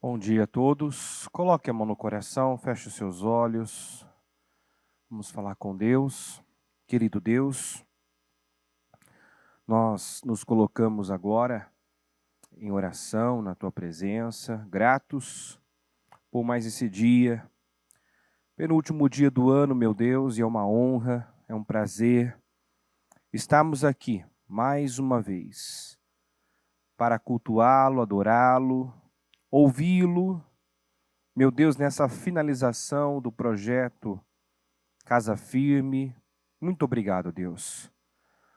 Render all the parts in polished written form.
Bom dia a todos. Coloque a mão no coração, feche os seus olhos. Vamos falar com Deus. Querido Deus, nós nos colocamos agora em oração na Tua presença, gratos por mais esse dia, penúltimo dia do ano, meu Deus, e é uma honra, é um prazer estarmos aqui mais uma vez para cultuá-lo, adorá-lo, ouvi-lo. Meu Deus, nessa finalização do projeto Casa Firme, muito obrigado, Deus.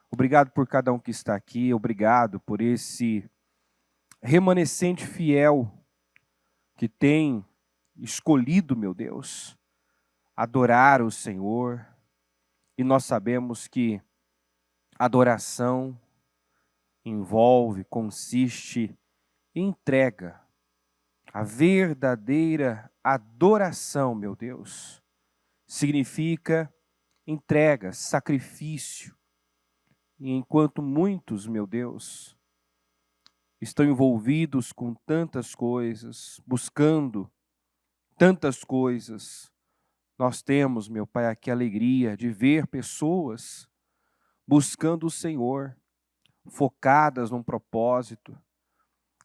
Obrigado por cada um que está aqui, obrigado por esse remanescente fiel que tem escolhido, meu Deus, adorar o Senhor. E nós sabemos que adoração envolve, consiste em entrega. A verdadeira adoração, meu Deus, significa entrega, sacrifício. E enquanto muitos, meu Deus, estão envolvidos com tantas coisas, buscando tantas coisas, nós temos, meu Pai, aqui a alegria de ver pessoas buscando o Senhor, focadas num propósito.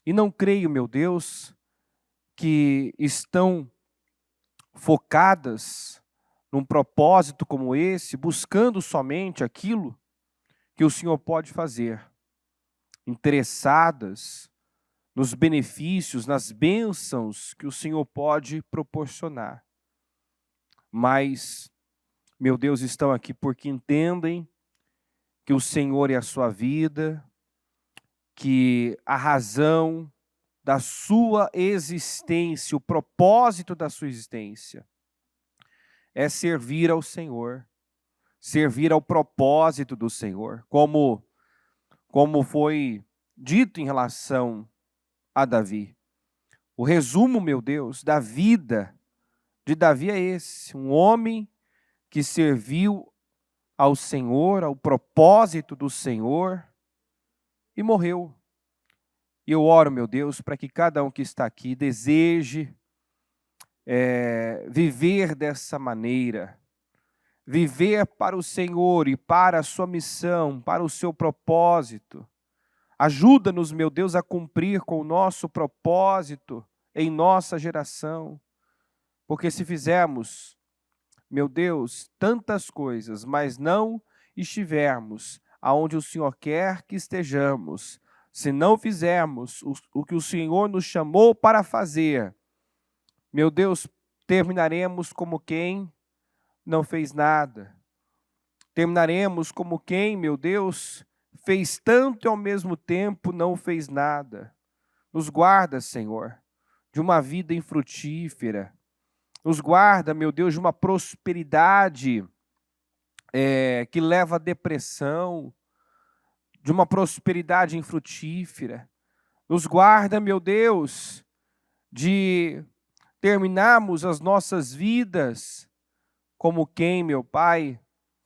E não creio, meu Deus, que estão focadas num propósito como esse, buscando somente aquilo que o Senhor pode fazer, interessadas nos benefícios, nas bênçãos que o Senhor pode proporcionar. Mas, meu Deus, estão aqui porque entendem que o Senhor é a sua vida, que a razão da sua existência, o propósito da sua existência é servir ao Senhor, servir ao propósito do Senhor, como foi dito em relação a Davi. O resumo, meu Deus, da vida de Davi é esse, um homem que serviu ao Senhor, ao propósito do Senhor e morreu. E eu oro, meu Deus, para que cada um que está aqui deseje viver dessa maneira, viver para o Senhor e para a sua missão, para o seu propósito. Ajuda-nos, meu Deus, a cumprir com o nosso propósito em nossa geração. Porque se fizermos, meu Deus, tantas coisas, mas não estivermos aonde o Senhor quer que estejamos, se não fizermos o que o Senhor nos chamou para fazer, meu Deus, terminaremos como quem não fez nada. Terminaremos como quem, meu Deus, fez tanto e ao mesmo tempo não fez nada. Nos guarda, Senhor, de uma vida infrutífera. Nos guarda, meu Deus, de uma prosperidade que leva à depressão, de uma prosperidade infrutífera. Nos guarda, meu Deus, de terminarmos as nossas vidas como quem, meu Pai,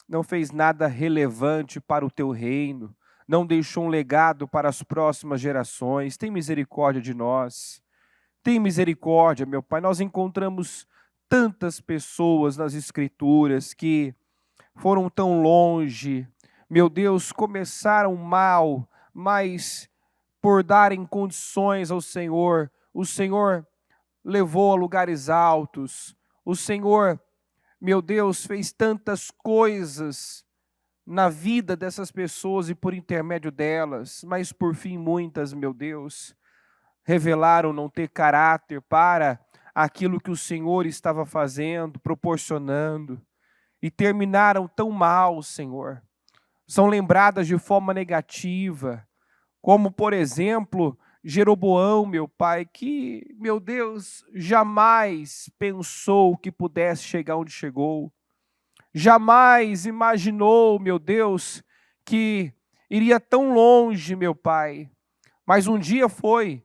não fez nada relevante para o teu reino, não deixou um legado para as próximas gerações. Tem misericórdia de nós. Tem misericórdia, meu Pai. Nós encontramos tantas pessoas nas Escrituras que foram tão longe, meu Deus, começaram mal, mas por darem condições ao Senhor, o Senhor levou a lugares altos, o Senhor, meu Deus, fez tantas coisas na vida dessas pessoas e por intermédio delas, mas por fim muitas, meu Deus, revelaram não ter caráter para aquilo que o Senhor estava fazendo, proporcionando, e terminaram tão mal, Senhor. São lembradas de forma negativa, como, por exemplo, Jeroboão, meu Pai, que, meu Deus, jamais pensou que pudesse chegar onde chegou. Jamais imaginou, meu Deus, que iria tão longe, meu Pai. Mas um dia foi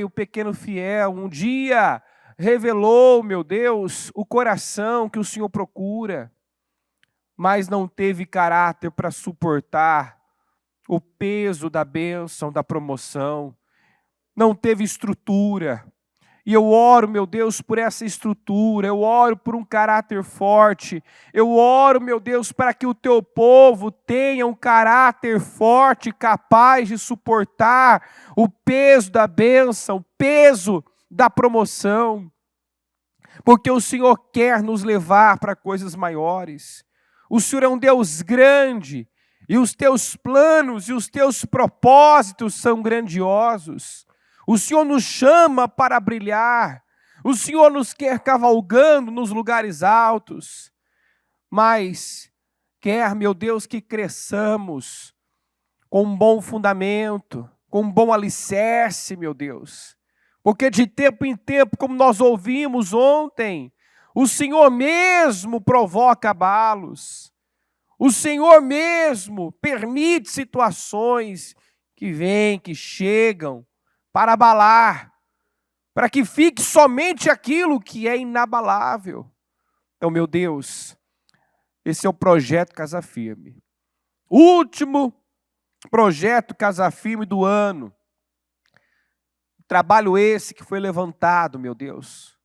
o pequeno fiel, um dia revelou, meu Deus, o coração que o Senhor procura, mas não teve caráter para suportar o peso da bênção, da promoção. não teve estrutura. E eu oro, meu Deus, por essa estrutura, eu oro por um caráter forte, eu oro, meu Deus, para que o teu povo tenha um caráter forte, capaz de suportar o peso da bênção, o peso da promoção, porque o Senhor quer nos levar para coisas maiores. O Senhor é um Deus grande, e os teus planos e os teus propósitos são grandiosos. O Senhor nos chama para brilhar. O Senhor nos quer cavalgando nos lugares altos. Mas quer, meu Deus, que cresçamos com um bom fundamento, com um bom alicerce, meu Deus. Porque de tempo em tempo, como nós ouvimos ontem, o Senhor mesmo provoca abalos. O Senhor mesmo permite situações que vêm, que chegam, para abalar, para que fique somente aquilo que é inabalável. Então, meu Deus, esse é o projeto Casa Firme. Último projeto Casa Firme do ano. Trabalho esse que foi levantado, meu Deus,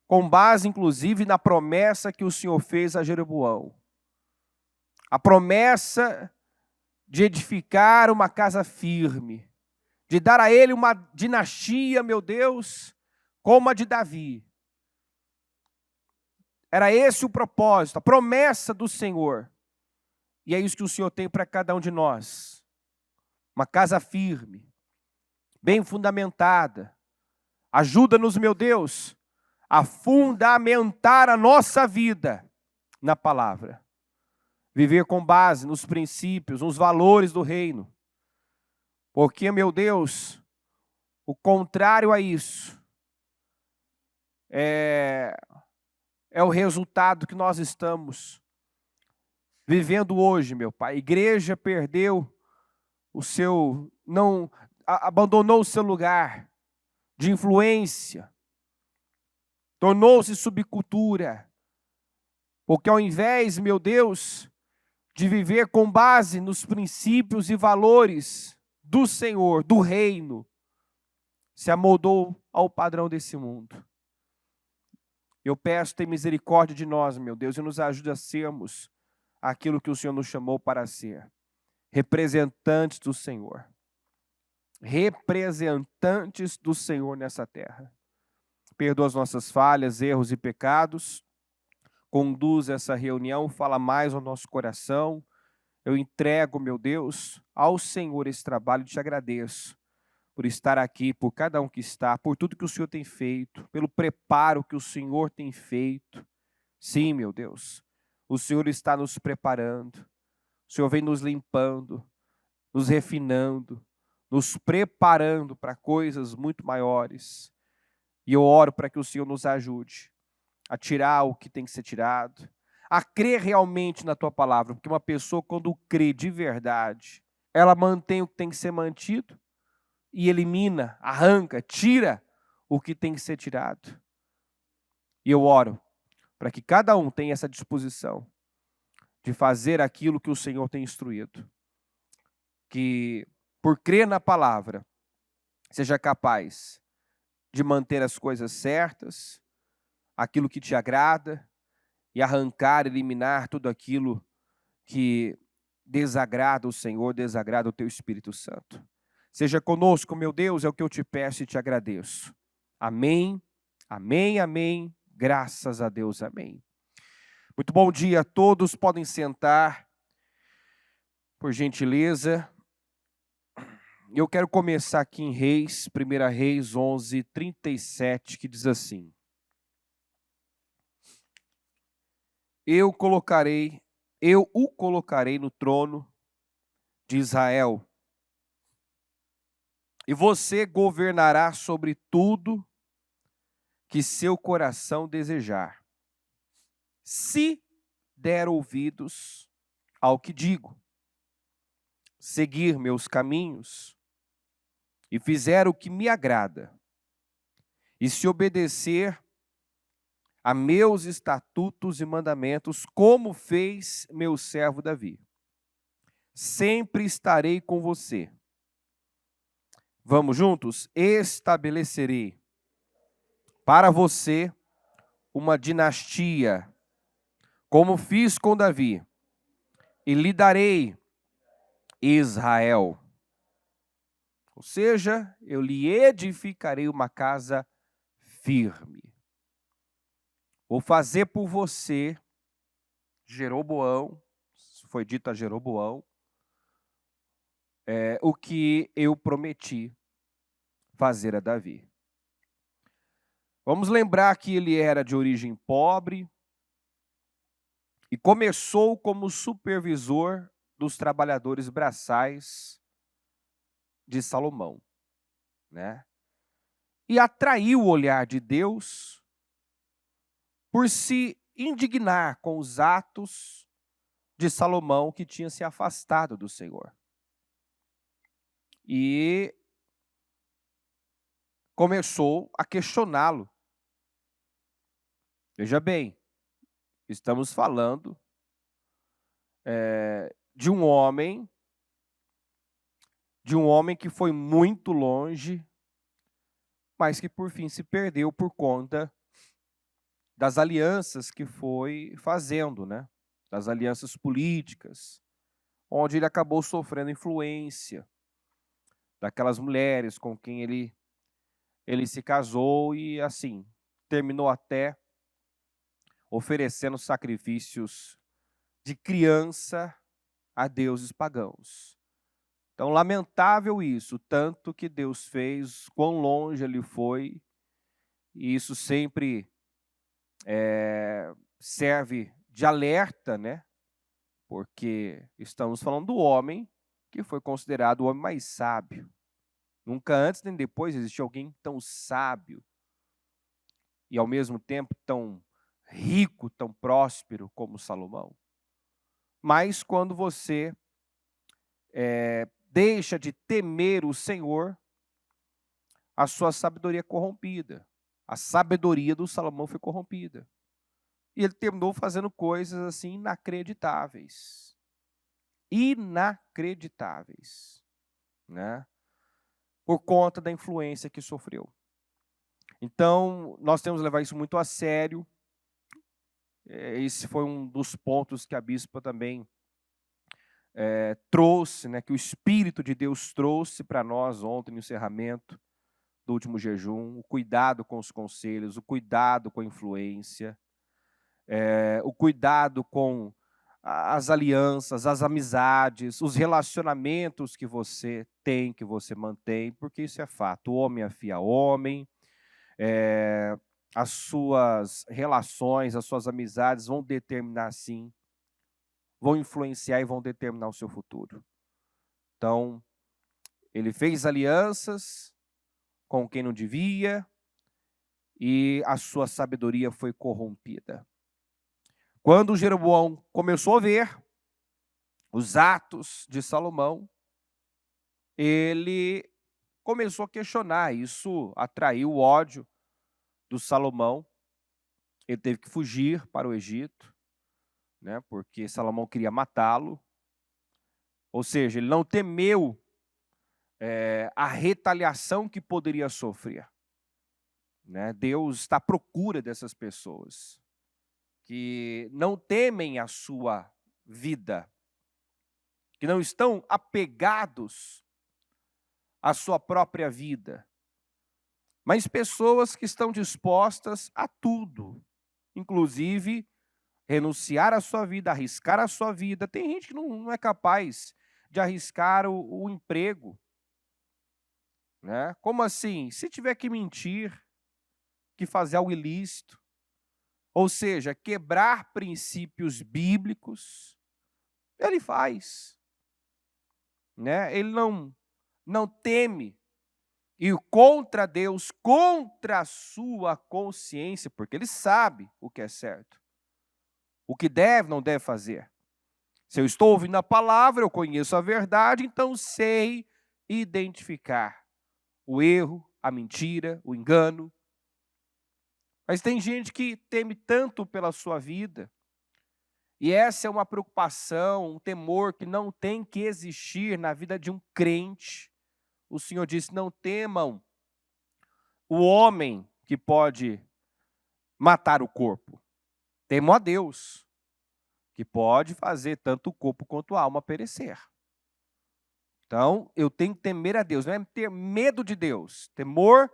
com base, inclusive, na promessa que o Senhor fez a Jeroboão. A promessa de edificar uma casa firme, de dar a ele uma dinastia, meu Deus, como a de Davi. Era esse o propósito, a promessa do Senhor. E é isso que o Senhor tem para cada um de nós. Uma casa firme, bem fundamentada. Ajuda-nos, meu Deus, a fundamentar a nossa vida na palavra. Viver com base nos princípios, nos valores do reino. Porque, meu Deus, o contrário a isso é o resultado que nós estamos vivendo hoje, meu Pai. A igreja perdeu o seu, abandonou o seu lugar de influência, tornou-se subcultura, porque ao invés, meu Deus, de viver com base nos princípios e valores do Senhor, do reino, se amoldou ao padrão desse mundo. Eu peço, tem misericórdia de nós, meu Deus, e nos ajude a sermos aquilo que o Senhor nos chamou para ser. Representantes do Senhor. Representantes do Senhor nessa terra. Perdoa as nossas falhas, erros e pecados. Conduz essa reunião, fala mais ao nosso coração. Eu entrego, meu Deus, ao Senhor esse trabalho e te agradeço por estar aqui, por cada um que está, por tudo que o Senhor tem feito, pelo preparo que o Senhor tem feito. Sim, meu Deus, o Senhor está nos preparando, o Senhor vem nos limpando, nos refinando, nos preparando para coisas muito maiores. E eu oro para que o Senhor nos ajude a tirar o que tem que ser tirado, a crer realmente na Tua palavra, porque uma pessoa, quando crê de verdade, ela mantém o que tem que ser mantido e elimina, arranca, tira o que tem que ser tirado. E eu oro para que cada um tenha essa disposição de fazer aquilo que o Senhor tem instruído. Que, por crer na palavra, seja capaz de manter as coisas certas, aquilo que te agrada, e arrancar, eliminar tudo aquilo que desagrada o Senhor, desagrada o Teu Espírito Santo. Seja conosco, meu Deus, é o que eu te peço e te agradeço. Amém, amém, amém. Graças a Deus, amém. Muito bom dia a todos, podem sentar, por gentileza. Eu quero começar aqui em Reis, 1 Reis 11, 37, que diz assim: Eu o colocarei no trono de Israel, e você governará sobre tudo que seu coração desejar, se der ouvidos ao que digo, seguir meus caminhos e fizer o que me agrada, e se obedecer a meus estatutos e mandamentos, como fez meu servo Davi. Sempre estarei com você. Vamos juntos? Estabelecerei para você uma dinastia, como fiz com Davi, e lhe darei Israel. Ou seja, eu lhe edificarei uma casa firme. Vou fazer por você, Jeroboão, foi dito a Jeroboão, o que eu prometi fazer a Davi. Vamos lembrar que ele era de origem pobre e começou como supervisor dos trabalhadores braçais de Salomão, né? E atraiu o olhar de Deus por se indignar com os atos de Salomão, que tinha se afastado do Senhor. E começou a questioná-lo. Veja bem, estamos falando de um homem que foi muito longe, mas que por fim se perdeu por conta das alianças que foi fazendo, né? Das alianças políticas, onde ele acabou sofrendo influência daquelas mulheres com quem ele se casou e, assim, terminou até oferecendo sacrifícios de criança a deuses pagãos. Então, lamentável isso, tanto que Deus fez, quão longe ele foi, e isso sempre serve de alerta, né? Porque estamos falando do homem que foi considerado o homem mais sábio. Nunca antes nem depois existiu alguém tão sábio e ao mesmo tempo tão rico, tão próspero como Salomão. Mas quando você deixa de temer o Senhor, a sua sabedoria é corrompida. A sabedoria do Salomão foi corrompida. E ele terminou fazendo coisas assim inacreditáveis. Inacreditáveis, né? Por conta da influência que sofreu. Então, nós temos que levar isso muito a sério. Esse foi um dos pontos que a bispa também trouxe, né, que o Espírito de Deus trouxe para nós ontem no encerramento do último jejum, o cuidado com os conselhos, o cuidado com a influência, o cuidado com as alianças, as amizades, os relacionamentos que você tem, que você mantém, porque isso é fato. O homem afia homem, as suas relações, as suas amizades vão determinar, sim, vão influenciar e vão determinar o seu futuro. Então, ele fez alianças com quem não devia e a sua sabedoria foi corrompida. Quando Jeroboão começou a ver os atos de Salomão, ele começou a questionar. Isso atraiu o ódio do Salomão. Ele teve que fugir para o Egito, né, porque Salomão queria matá-lo. Ou seja, ele não temeu a retaliação que poderia sofrer. Né? Deus está à procura dessas pessoas que não temem a sua vida, que não estão apegados à sua própria vida, mas pessoas que estão dispostas a tudo, inclusive renunciar à sua vida, arriscar a sua vida. Tem gente que não é capaz de arriscar o emprego. Né? Como assim? Se tiver que mentir, que fazer algo ilícito, ou seja, quebrar princípios bíblicos, ele faz. Né? Ele não teme ir contra Deus, contra a sua consciência, porque ele sabe o que é certo, o que deve, não deve fazer. Se eu estou ouvindo a palavra, eu conheço a verdade, então sei identificar o erro, a mentira, o engano. Mas tem gente que teme tanto pela sua vida, e essa é uma preocupação, um temor que não tem que existir na vida de um crente, o Senhor disse: não temam o homem que pode matar o corpo. Temam a Deus, que pode fazer tanto o corpo quanto a alma perecer. Então, eu tenho que temer a Deus, não é ter medo de Deus. Temor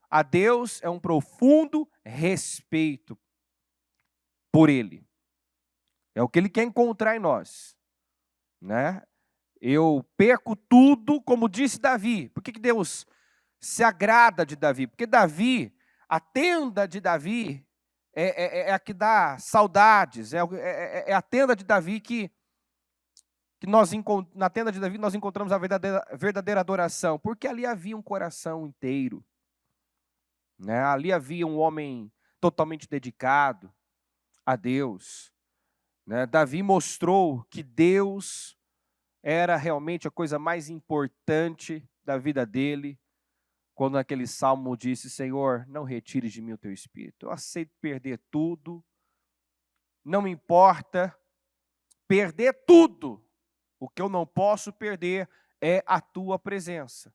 a Deus é um profundo respeito por Ele. É o que Ele quer encontrar em nós, né? Eu perco tudo, como disse Davi. Por que Deus se agrada de Davi? Porque Davi, a tenda de Davi é a que dá saudades, é a tenda de Davi que na tenda de Davi nós encontramos a verdadeira adoração, porque ali havia um coração inteiro, né? Ali havia um homem totalmente dedicado a Deus, né? Davi mostrou que Deus era realmente a coisa mais importante da vida dele, quando naquele salmo disse: Senhor, não retires de mim o teu espírito. Eu aceito perder tudo, não me importa perder tudo. O que eu não posso perder é a tua presença.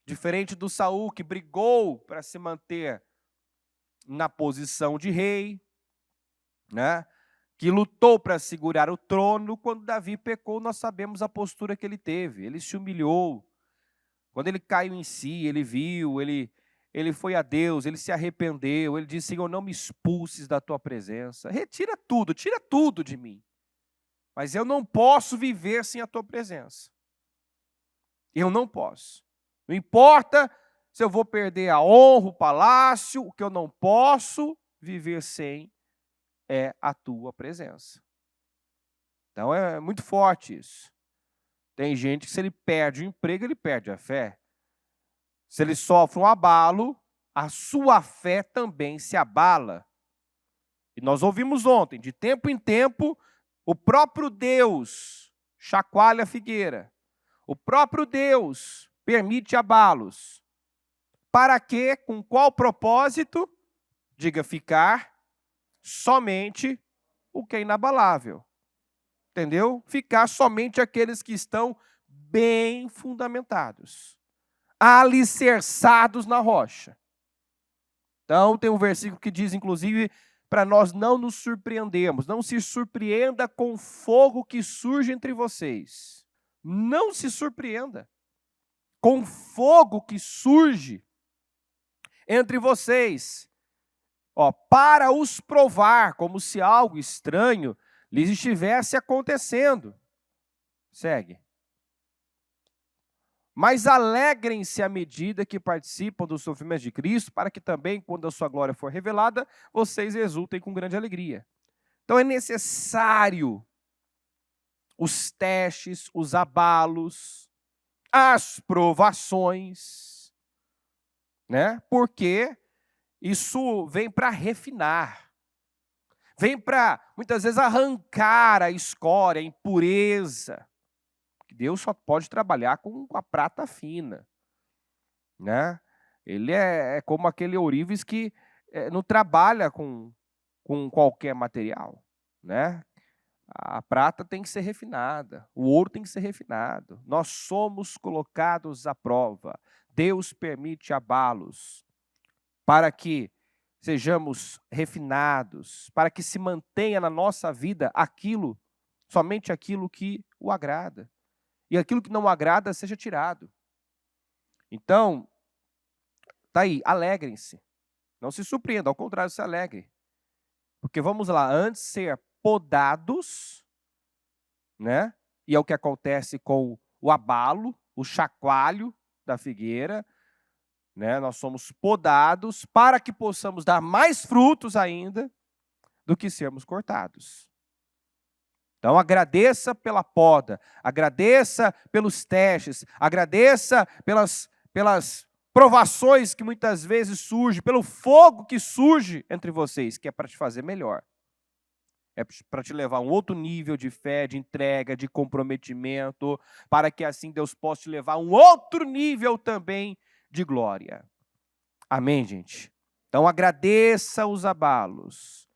Diferente do Saul, que brigou para se manter na posição de rei, né? Que lutou para segurar o trono. Quando Davi pecou, nós sabemos a postura que ele teve. Ele se humilhou. Quando ele caiu em si, ele viu, ele foi a Deus, ele se arrependeu. Ele disse: Senhor, não me expulses da tua presença. Retira tudo, tira tudo de mim. Mas eu não posso viver sem a tua presença. Eu não posso. Não importa se eu vou perder a honra, o palácio, o que eu não posso viver sem é a tua presença. Então é muito forte isso. Tem gente que, se ele perde o emprego, ele perde a fé. Se ele sofre um abalo, a sua fé também se abala. E nós ouvimos ontem, de tempo em tempo, o próprio Deus chacoalha a figueira. O próprio Deus permite abalos. Para quê? Com qual propósito? Diga: ficar somente o que é inabalável. Entendeu? Ficar somente aqueles que estão bem fundamentados, alicerçados na rocha. Então, tem um versículo que diz, inclusive, para nós não nos surpreendermos. Não se surpreenda com o fogo que surge entre vocês. Não se surpreenda com o fogo que surge entre vocês, para os provar, como se algo estranho lhes estivesse acontecendo. Segue. Mas alegrem-se à medida que participam dos sofrimentos de Cristo, para que também, quando a sua glória for revelada, vocês exultem com grande alegria. Então é necessário os testes, os abalos, as provações, né? Porque isso vem para refinar, vem para, muitas vezes, arrancar a escória, a impureza. Deus só pode trabalhar com a prata fina, né? Ele é como aquele ourives que não trabalha com qualquer material, né? A prata tem que ser refinada, o ouro tem que ser refinado. Nós somos colocados à prova. Deus permite abalos para que sejamos refinados, para que se mantenha na nossa vida somente aquilo que o agrada. E aquilo que não agrada seja tirado. Então, tá aí, alegrem-se. Não se surpreenda, ao contrário, se alegre. Porque vamos lá, antes ser podados, né? E é o que acontece com o abalo, o chacoalho da figueira, né? Nós somos podados para que possamos dar mais frutos ainda do que sermos cortados. Então agradeça pela poda, agradeça pelos testes, agradeça pelas provações que muitas vezes surgem, pelo fogo que surge entre vocês, que é para te fazer melhor. É para te levar a um outro nível de fé, de entrega, de comprometimento, para que assim Deus possa te levar a um outro nível também de glória. Amém, gente? Então agradeça os abalos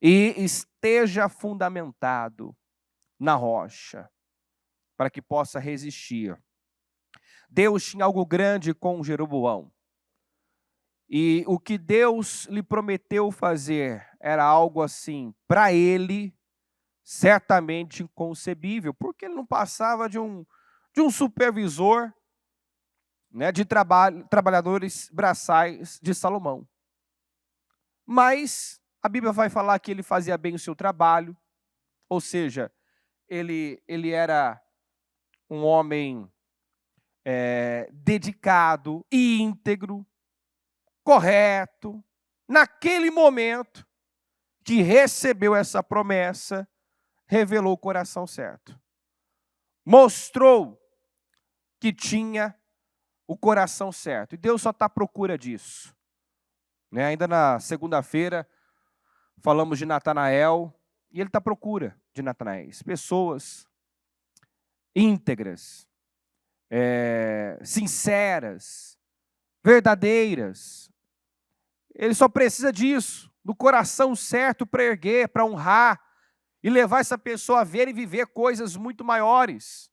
e esteja fundamentado na rocha, para que possa resistir. Deus tinha algo grande com Jeroboão. E o que Deus lhe prometeu fazer era algo assim, para ele, certamente inconcebível, porque ele não passava de um supervisor, né, de trabalhadores braçais de Salomão. Mas a Bíblia vai falar que ele fazia bem o seu trabalho, ou seja, ele era um homem dedicado, íntegro, correto. Naquele momento que recebeu essa promessa, revelou o coração certo. Mostrou que tinha o coração certo. E Deus só está à procura disso. Né? Ainda na segunda-feira, falamos de Natanael, e ele está à procura de Natanaéis. Pessoas íntegras, sinceras, verdadeiras. Ele só precisa disso, do coração certo para erguer, para honrar, e levar essa pessoa a ver e viver coisas muito maiores.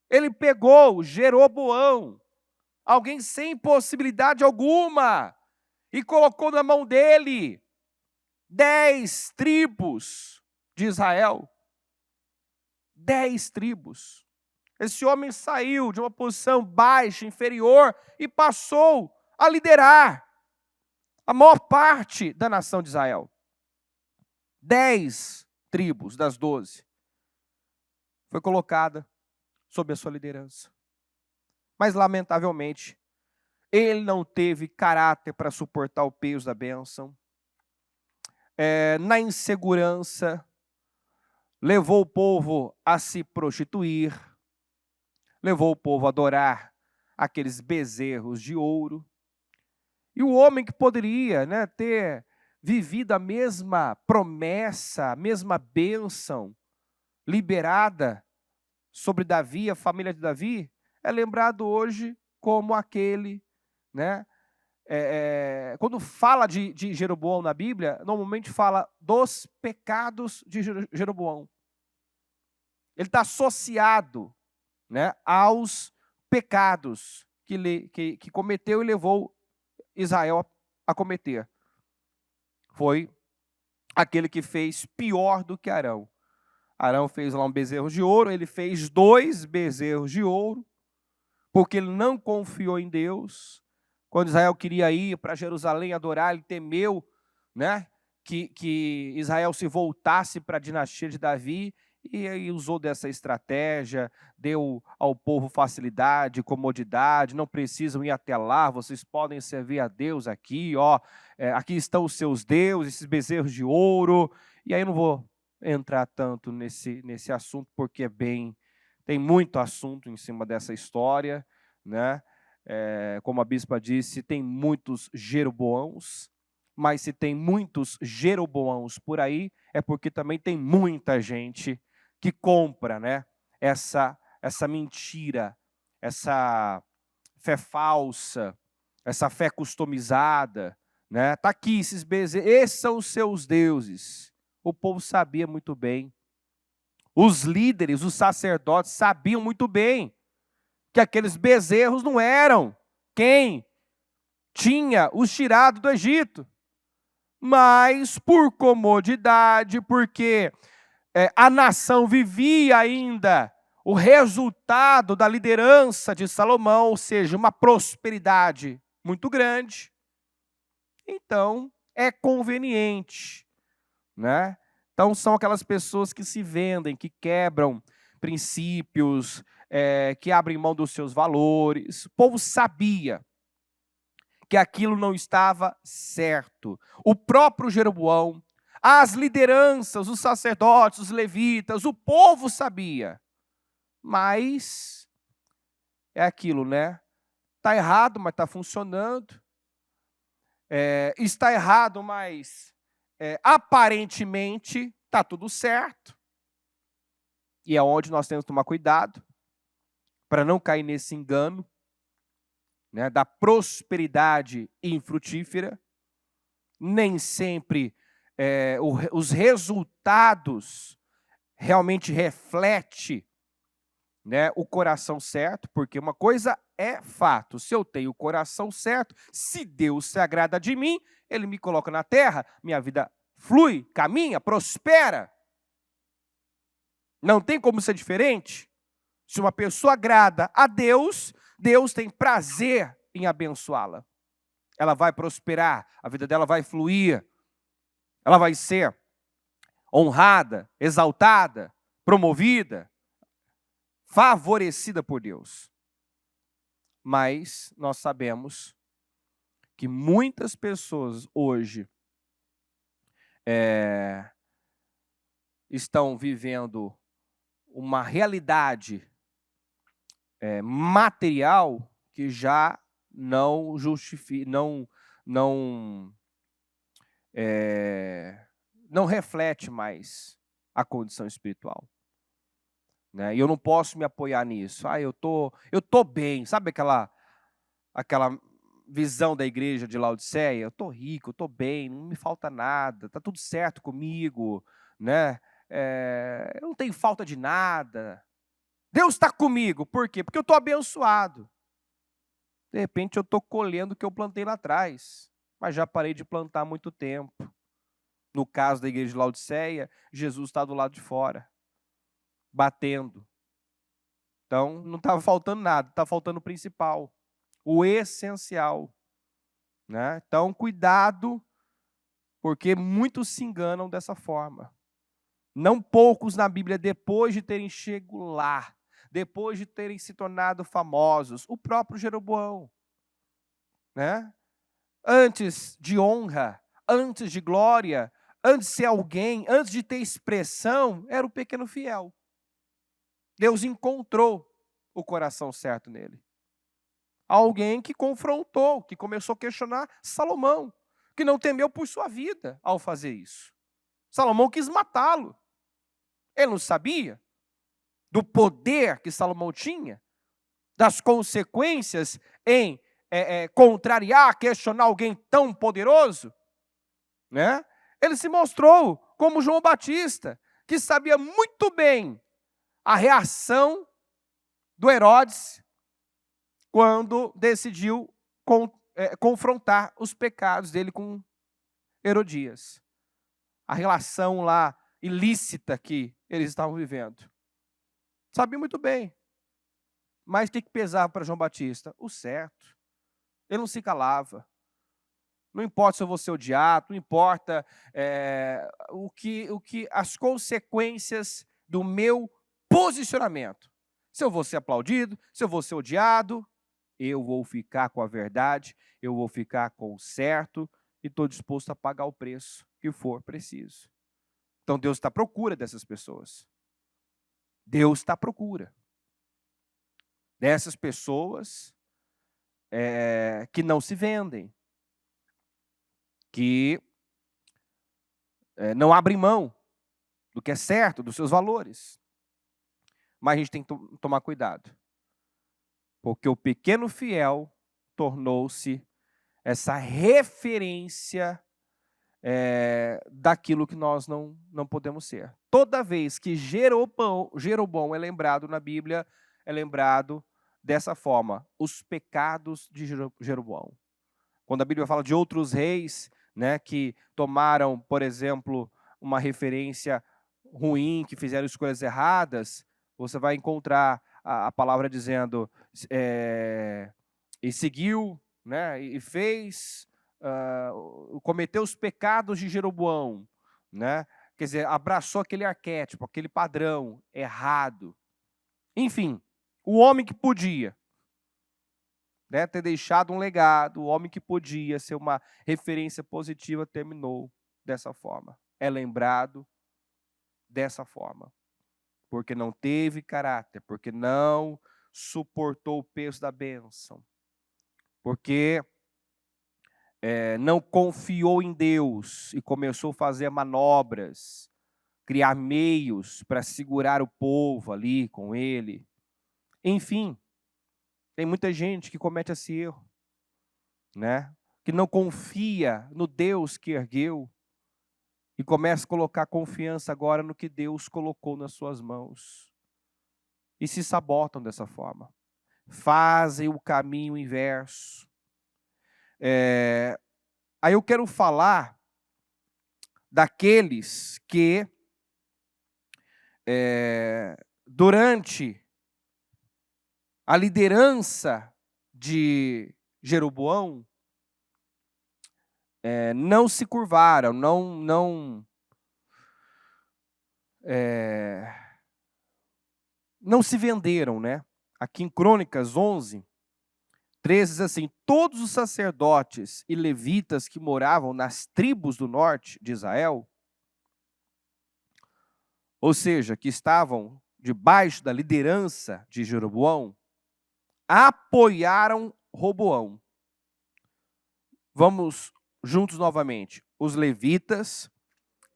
Ele pegou Jeroboão, alguém sem possibilidade alguma, e colocou na mão dele 10 tribos de Israel. 10 tribos. Esse homem saiu de uma posição baixa, inferior, e passou a liderar a maior parte da nação de Israel. 10 tribos das 12 foi colocada sob a sua liderança. Mas, lamentavelmente, ele não teve caráter para suportar o peso da bênção. Na insegurança, levou o povo a se prostituir, levou o povo a adorar aqueles bezerros de ouro. E o homem que poderia, né, ter vivido a mesma promessa, a mesma bênção liberada sobre Davi, a família de Davi, é lembrado hoje como aquele, né? Quando fala de Jeroboão na Bíblia, normalmente fala dos pecados de Jeroboão. Ele está associado, né, aos pecados que cometeu e levou Israel a cometer. Foi aquele que fez pior do que Arão. Arão fez lá um bezerro de ouro, ele fez 2 bezerros de ouro, porque ele não confiou em Deus. Quando Israel queria ir para Jerusalém adorar, ele temeu, né, que Israel se voltasse para a dinastia de Davi, e aí usou dessa estratégia, deu ao povo facilidade, comodidade, não precisam ir até lá, vocês podem servir a Deus aqui, aqui estão os seus deuses, esses bezerros de ouro. E aí eu não vou entrar tanto nesse assunto, porque tem muito assunto em cima dessa história, né? Como a bispa disse, tem muitos Jeroboãos, mas se tem muitos Jeroboãos por aí, é porque também tem muita gente que compra, né, essa mentira, essa fé falsa, essa fé customizada, né? Tá aqui esses bezerros, esses são os seus deuses. O povo sabia muito bem. Os líderes, os sacerdotes sabiam muito bem que aqueles bezerros não eram quem tinha os tirado do Egito. Mas por comodidade, porque a nação vivia ainda o resultado da liderança de Salomão, ou seja, uma prosperidade muito grande, então é conveniente, né? Então são aquelas pessoas que se vendem, que quebram princípios, que abrem mão dos seus valores. O povo sabia que aquilo não estava certo. O próprio Jeroboão, as lideranças, os sacerdotes, os levitas, o povo sabia. Mas é aquilo, né? Está errado, mas está funcionando. Está errado, mas aparentemente está tudo certo. E é onde nós temos que tomar cuidado para não cair nesse engano, né, da prosperidade infrutífera. Nem sempre os resultados realmente refletem né, o coração certo, porque uma coisa é fato, se eu tenho o coração certo, se Deus se agrada de mim, Ele me coloca na terra, minha vida flui, caminha, prospera. Não tem como ser diferente. Se uma pessoa agrada a Deus, Deus tem prazer em abençoá-la. Ela vai prosperar, a vida dela vai fluir, ela vai ser honrada, exaltada, promovida, favorecida por Deus. Mas nós sabemos que muitas pessoas hoje estão vivendo uma realidade material que já não justifica, não reflete mais a condição espiritual. Né? E eu não posso me apoiar nisso. Eu tô bem. Sabe aquela visão da igreja de Laodiceia? Eu tô rico, eu tô bem, não me falta nada, tá tudo certo comigo, né? Eu não tenho falta de nada. Deus está comigo. Por quê? Porque eu estou abençoado. De repente eu estou colhendo o que eu plantei lá atrás, mas já parei de plantar há muito tempo. No caso da igreja de Laodiceia, Jesus está do lado de fora, batendo. Então, não estava faltando nada, está faltando o principal, o essencial. Né? Então, cuidado, porque muitos se enganam dessa forma. Não poucos na Bíblia, depois de terem chegado lá, depois de terem se tornado famosos, o próprio Jeroboão, né? Antes de honra, antes de glória, antes de ser alguém, antes de ter expressão, era o pequeno fiel. Deus encontrou o coração certo nele. Alguém que confrontou, que começou a questionar Salomão, que não temeu por sua vida ao fazer isso. Salomão quis matá-lo. Ele não sabia do poder que Salomão tinha, das consequências em contrariar, questionar alguém tão poderoso, né? Ele se mostrou como João Batista, que sabia muito bem a reação do Herodes quando decidiu confrontar os pecados dele com Herodias. A relação lá ilícita que eles estavam vivendo. Sabia muito bem. Mas o que pesava para João Batista? O certo. Ele não se calava. Não importa se eu vou ser odiado, não importa o que as consequências do meu posicionamento. Se eu vou ser aplaudido, se eu vou ser odiado, eu vou ficar com a verdade, eu vou ficar com o certo e estou disposto a pagar o preço que for preciso. Então Deus está à procura dessas pessoas. Deus está à procura dessas pessoas que não se vendem, que não abrem mão do que é certo, dos seus valores. Mas a gente tem que tomar cuidado, porque o pequeno fiel tornou-se essa referência daquilo que nós não podemos ser. Toda vez que Jeroboão é lembrado na Bíblia, é lembrado dessa forma, os pecados de Jeroboão. Quando a Bíblia fala de outros reis, né, que tomaram, por exemplo, uma referência ruim, que fizeram escolhas erradas, você vai encontrar a palavra dizendo, e seguiu, né, e fez, cometeu os pecados de Jeroboão, né? Quer dizer, abraçou aquele arquétipo, aquele padrão errado. Enfim, o homem que podia, né, ter deixado um legado, o homem que podia ser uma referência positiva, terminou dessa forma. É lembrado dessa forma. Porque não teve caráter, porque não suportou o peso da bênção, porque não confiou em Deus e começou a fazer manobras, criar meios para segurar o povo ali com ele. Enfim, tem muita gente que comete esse erro, né? Que não confia no Deus que ergueu e começa a colocar confiança agora no que Deus colocou nas suas mãos. e se sabotam dessa forma. Fazem o caminho inverso. Aí eu quero falar daqueles que, durante a liderança de Jeroboão, não se curvaram, não se venderam, né? Aqui em Crônicas 11, 13 diz assim: todos os sacerdotes e levitas que moravam nas tribos do norte de Israel, ou seja, que estavam debaixo da liderança de Jeroboão, apoiaram Roboão. Vamos juntos novamente. Os levitas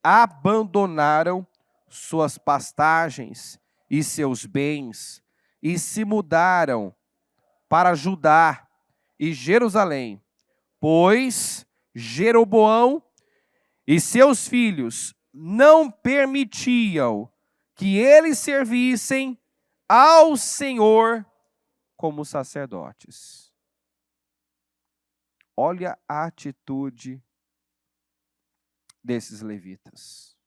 abandonaram suas pastagens e seus bens e se mudaram para Judá e Jerusalém, pois Jeroboão e seus filhos não permitiam que eles servissem ao Senhor como sacerdotes. Olha a atitude desses levitas.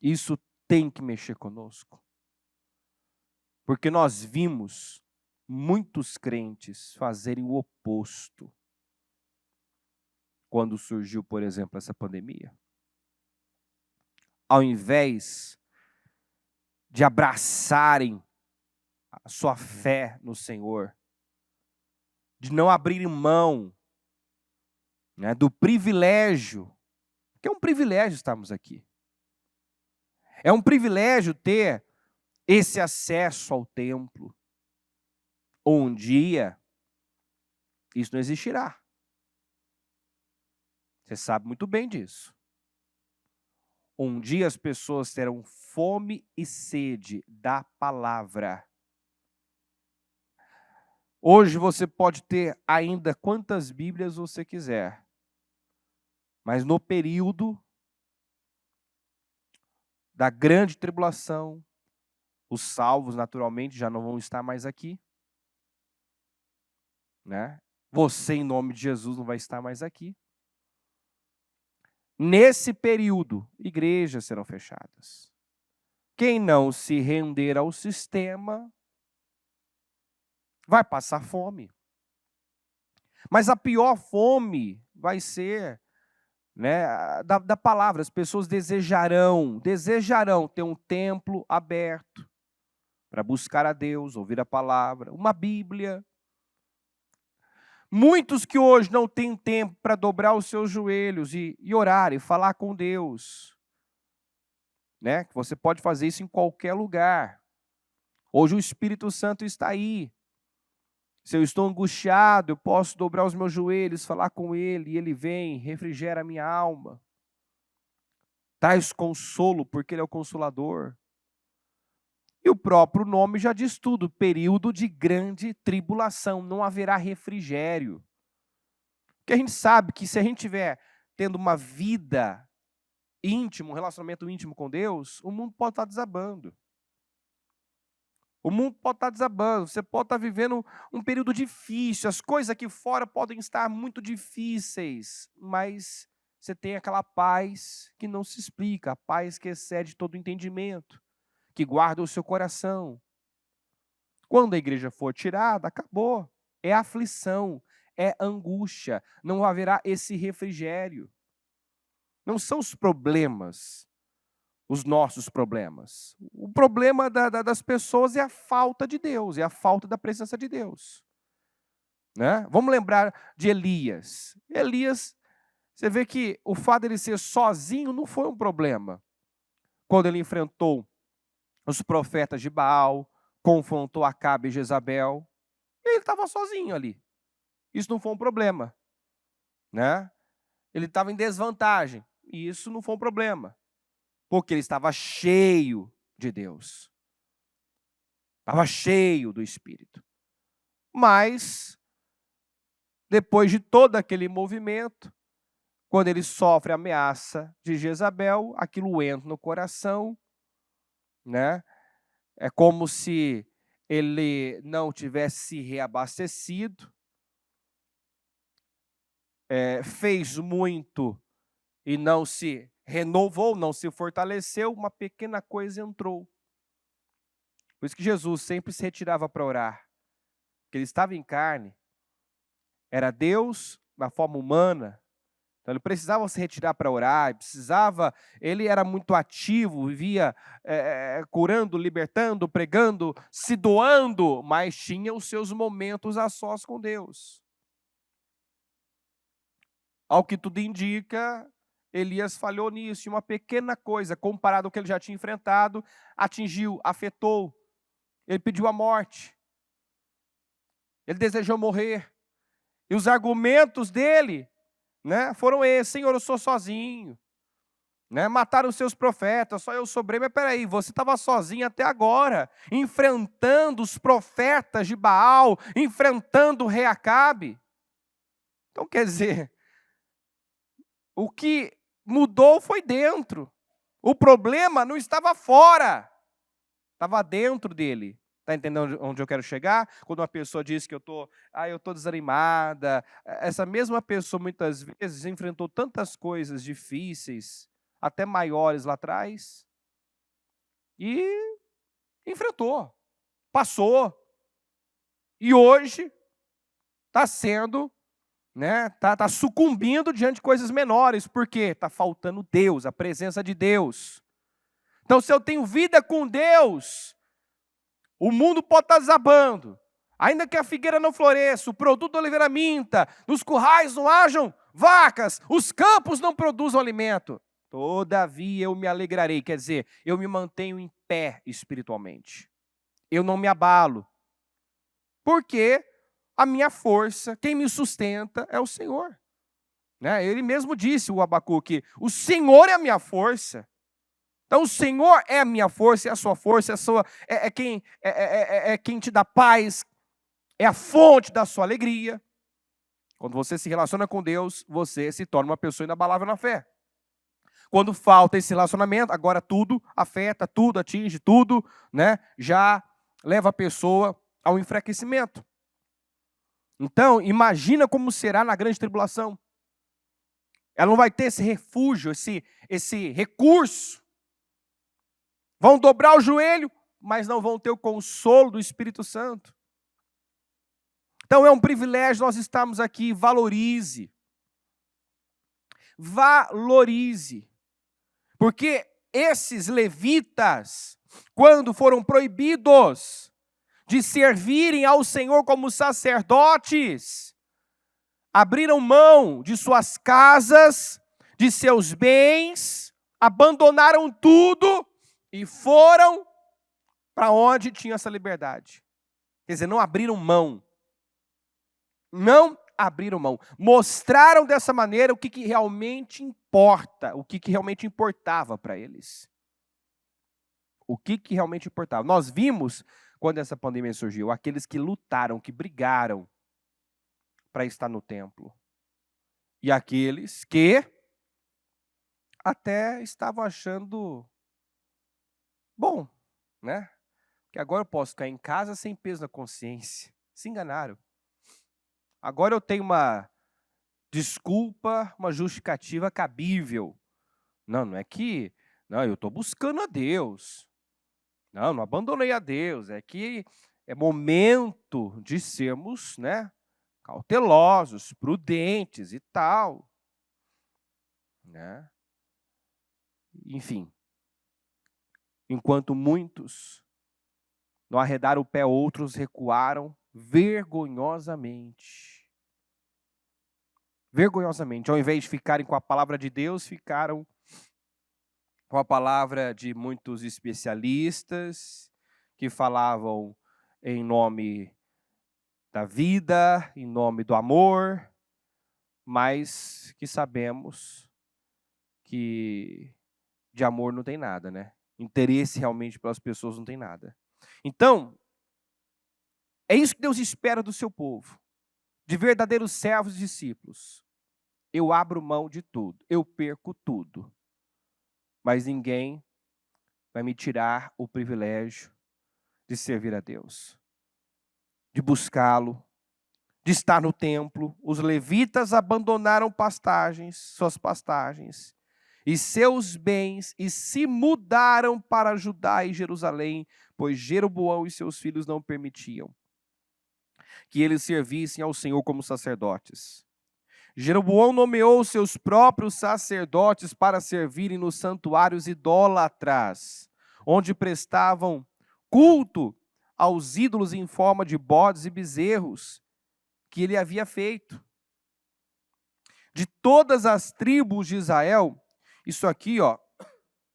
Isso tem que mexer conosco. Porque nós vimos muitos crentes fazerem o oposto quando surgiu, por exemplo, essa pandemia. Ao invés de abraçarem a sua fé no Senhor, de não abrirem mão, né, do privilégio, que é um privilégio estarmos aqui. É um privilégio ter esse acesso ao templo. Um dia, isso não existirá. Você sabe muito bem disso. Um dia as pessoas terão fome e sede da palavra. Hoje você pode ter ainda quantas Bíblias você quiser. Mas no período da grande tribulação, os salvos naturalmente já não vão estar mais aqui. Né? Você, em nome de Jesus, não vai estar mais aqui. Nesse período, igrejas serão fechadas. Quem não se render ao sistema vai passar fome. Mas a pior fome vai ser, né, da palavra. As pessoas desejarão ter um templo aberto para buscar a Deus, ouvir a palavra, uma Bíblia. Muitos que hoje não têm tempo para dobrar os seus joelhos e orar e falar com Deus. Né? Você pode fazer isso em qualquer lugar. Hoje o Espírito Santo está aí. Se eu estou angustiado, eu posso dobrar os meus joelhos, falar com Ele, e Ele vem, refrigera a minha alma. Traz consolo, porque Ele é o Consolador. E o próprio nome já diz tudo, período de grande tribulação, não haverá refrigério. Porque a gente sabe que se a gente estiver tendo uma vida íntima, um relacionamento íntimo com Deus, o mundo pode estar desabando. O mundo pode estar desabando, você pode estar vivendo um período difícil, as coisas aqui fora podem estar muito difíceis, mas você tem aquela paz que não se explica, a paz que excede todo entendimento, que guarda o seu coração. Quando a igreja for tirada, acabou. É aflição, é angústia, não haverá esse refrigério. Não são os problemas, os nossos problemas. O problema das pessoas é a falta de Deus, é a falta da presença de Deus. Né? Vamos lembrar de Elias. Elias, você vê que o fato de ele ser sozinho não foi um problema. Quando ele enfrentou os profetas de Baal, confrontou Acabe e Jezabel, ele estava sozinho ali. Isso não foi um problema. Né? Ele estava em desvantagem, e isso não foi um problema. Porque ele estava cheio de Deus. Estava cheio do Espírito. Mas, depois de todo aquele movimento, quando ele sofre a ameaça de Jezabel, aquilo entra no coração, né? É como se ele não tivesse se reabastecido, fez muito e não se renovou, não se fortaleceu, uma pequena coisa entrou. Por isso que Jesus sempre se retirava para orar, porque ele estava em carne, era Deus na forma humana, então ele precisava se retirar para orar, ele era muito ativo, vivia curando, libertando, pregando, se doando, mas tinha os seus momentos a sós com Deus. Ao que tudo indica, Elias falhou nisso, e uma pequena coisa, comparado ao que ele já tinha enfrentado, atingiu, afetou. Ele pediu a morte. Ele desejou morrer. E os argumentos dele, né, foram esses: Senhor, eu sou sozinho. Né, mataram os seus profetas, só eu sobrei. Mas peraí, você estava sozinho até agora, enfrentando os profetas de Baal, enfrentando o rei Acabe. Então, quer dizer, o que mudou foi dentro. O problema não estava fora, estava dentro dele. Está entendendo onde eu quero chegar? Quando uma pessoa diz que eu estou desanimada, essa mesma pessoa muitas vezes enfrentou tantas coisas difíceis, até maiores lá atrás, e enfrentou, passou, e hoje está sendo, né, tá sucumbindo diante de coisas menores. Por quê? Está faltando Deus, a presença de Deus. Então, se eu tenho vida com Deus, o mundo pode estar desabando, ainda que a figueira não floresça, o produto da oliveira minta, nos currais não hajam vacas, os campos não produzam alimento. Todavia eu me alegrarei, quer dizer, eu me mantenho em pé espiritualmente. Eu não me abalo, porque a minha força, quem me sustenta é o Senhor. Né? Ele mesmo disse, o Abacuque, o Senhor é a minha força. Então o Senhor é a minha força, é a sua força, é quem te dá paz, é a fonte da sua alegria. Quando você se relaciona com Deus, você se torna uma pessoa inabalável na fé. Quando falta esse relacionamento, agora tudo afeta, tudo atinge, tudo, né, já leva a pessoa ao enfraquecimento. Então, imagina como será na grande tribulação. Ela não vai ter esse refúgio, esse recurso. Vão dobrar o joelho, mas não vão ter o consolo do Espírito Santo. Então é um privilégio nós estarmos aqui. Valorize. Valorize. Porque esses levitas, quando foram proibidos de servirem ao Senhor como sacerdotes, abriram mão de suas casas, de seus bens, abandonaram tudo e foram para onde tinha essa liberdade. Quer dizer, não abriram mão. Não abriram mão. Mostraram dessa maneira o que realmente importa, o que realmente importava para eles. O que realmente importava. Nós vimos, quando essa pandemia surgiu, aqueles que lutaram, que brigaram para estar no templo. E aqueles que até estavam achando bom, né? Que agora eu posso ficar em casa sem peso na consciência. Se enganaram. Agora eu tenho uma desculpa, uma justificativa cabível. Não é que... Não, eu estou buscando a Deus. Não abandonei a Deus. É que é momento de sermos, né, cautelosos, prudentes e tal. Né? Enfim. Enquanto muitos não arredaram o pé, outros recuaram vergonhosamente. Vergonhosamente. Ao invés de ficarem com a palavra de Deus, ficaram com a palavra de muitos especialistas que falavam em nome da vida, em nome do amor, mas que sabemos que de amor não tem nada, né? Interesse realmente pelas pessoas não tem nada. Então, é isso que Deus espera do seu povo, de verdadeiros servos e discípulos. Eu abro mão de tudo, eu perco tudo, mas ninguém vai me tirar o privilégio de servir a Deus, de buscá-lo, de estar no templo. Os levitas abandonaram suas pastagens e seus bens e se mudaram para Judá e Jerusalém, pois Jeroboão e seus filhos não permitiam que eles servissem ao Senhor como sacerdotes. Jeroboão nomeou seus próprios sacerdotes para servirem nos santuários idólatras, onde prestavam culto aos ídolos em forma de bodes e bezerros que ele havia feito. De todas as tribos de Israel, isso aqui,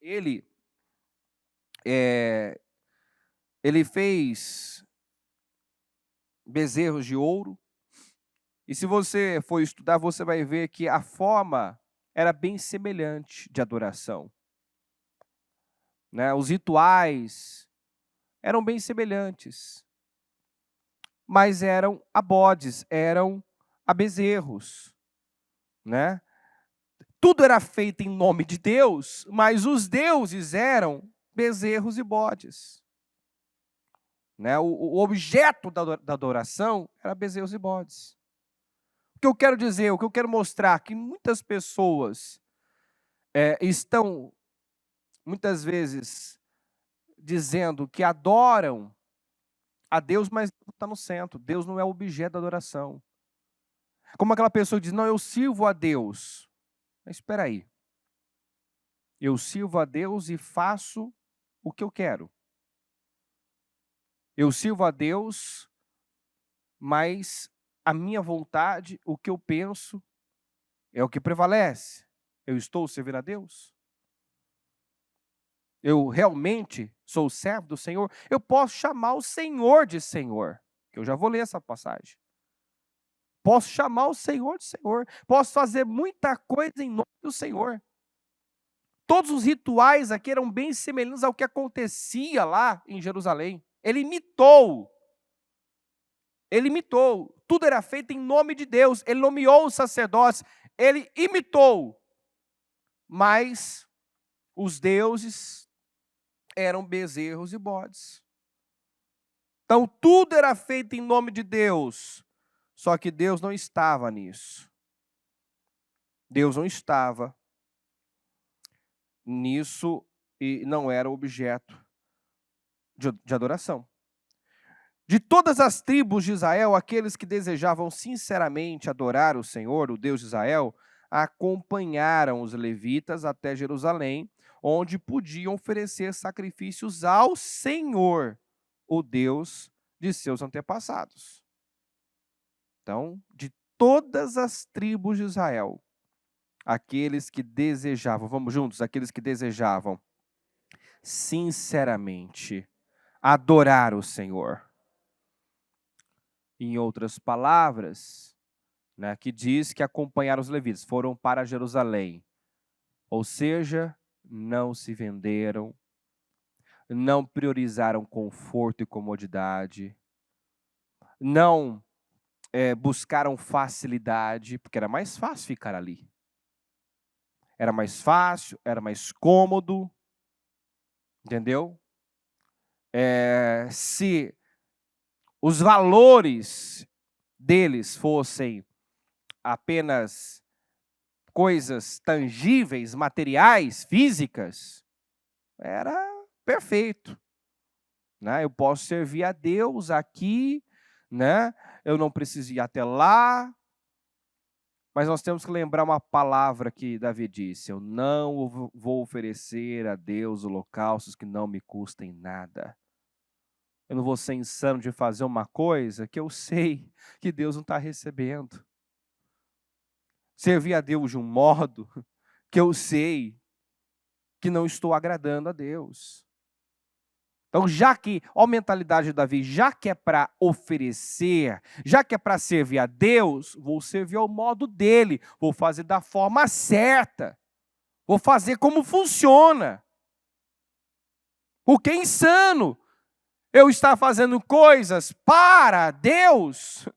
ele fez bezerros de ouro. E se você for estudar, você vai ver que a forma era bem semelhante de adoração, né? Os rituais eram bem semelhantes, mas eram a bodes, eram a bezerros, né? Tudo era feito em nome de Deus, mas os deuses eram bezerros e bodes, né? O objeto da adoração era bezerros e bodes. O que eu quero dizer, o que eu quero mostrar, que muitas pessoas estão, muitas vezes, dizendo que adoram a Deus, mas Deus não está no centro. Deus não é o objeto da adoração. Como aquela pessoa que diz, não, eu sirvo a Deus. Mas espera aí. Eu sirvo a Deus e faço o que eu quero. Eu sirvo a Deus, mas a minha vontade, o que eu penso, é o que prevalece. Eu estou servindo a Deus? Eu realmente sou servo do Senhor? Eu posso chamar o Senhor de Senhor, que eu já vou ler essa passagem. Posso chamar o Senhor de Senhor. Posso fazer muita coisa em nome do Senhor. Todos os rituais aqui eram bem semelhantes ao que acontecia lá em Jerusalém. Ele imitou. Tudo era feito em nome de Deus. Ele nomeou os sacerdotes. Ele imitou. Mas os deuses eram bezerros e bodes. Então tudo era feito em nome de Deus. Só que Deus não estava nisso. Deus não estava nisso e não era objeto de adoração. De todas as tribos de Israel, aqueles que desejavam sinceramente adorar o Senhor, o Deus de Israel, acompanharam os levitas até Jerusalém, onde podiam oferecer sacrifícios ao Senhor, o Deus de seus antepassados. Então, de todas as tribos de Israel, aqueles que desejavam, vamos juntos, aqueles que desejavam sinceramente adorar o Senhor. Em outras palavras, né, que diz que acompanharam os levitas, foram para Jerusalém. Ou seja, não se venderam, não priorizaram conforto e comodidade, não buscaram facilidade, porque era mais fácil ficar ali. Era mais fácil, era mais cômodo, entendeu? Se os valores deles fossem apenas coisas tangíveis, materiais, físicas, era perfeito, né? Eu posso servir a Deus aqui, né? Eu não preciso ir até lá. Mas nós temos que lembrar uma palavra que Davi disse: eu não vou oferecer a Deus holocaustos que não me custem nada. Eu não vou ser insano de fazer uma coisa que eu sei que Deus não está recebendo. Servir a Deus de um modo que eu sei que não estou agradando a Deus. Então, já que, olha a mentalidade de Davi, já que é para oferecer, já que é para servir a Deus, vou servir ao modo dele, vou fazer da forma certa, vou fazer como funciona. Porque é insano eu estar fazendo coisas para Deus,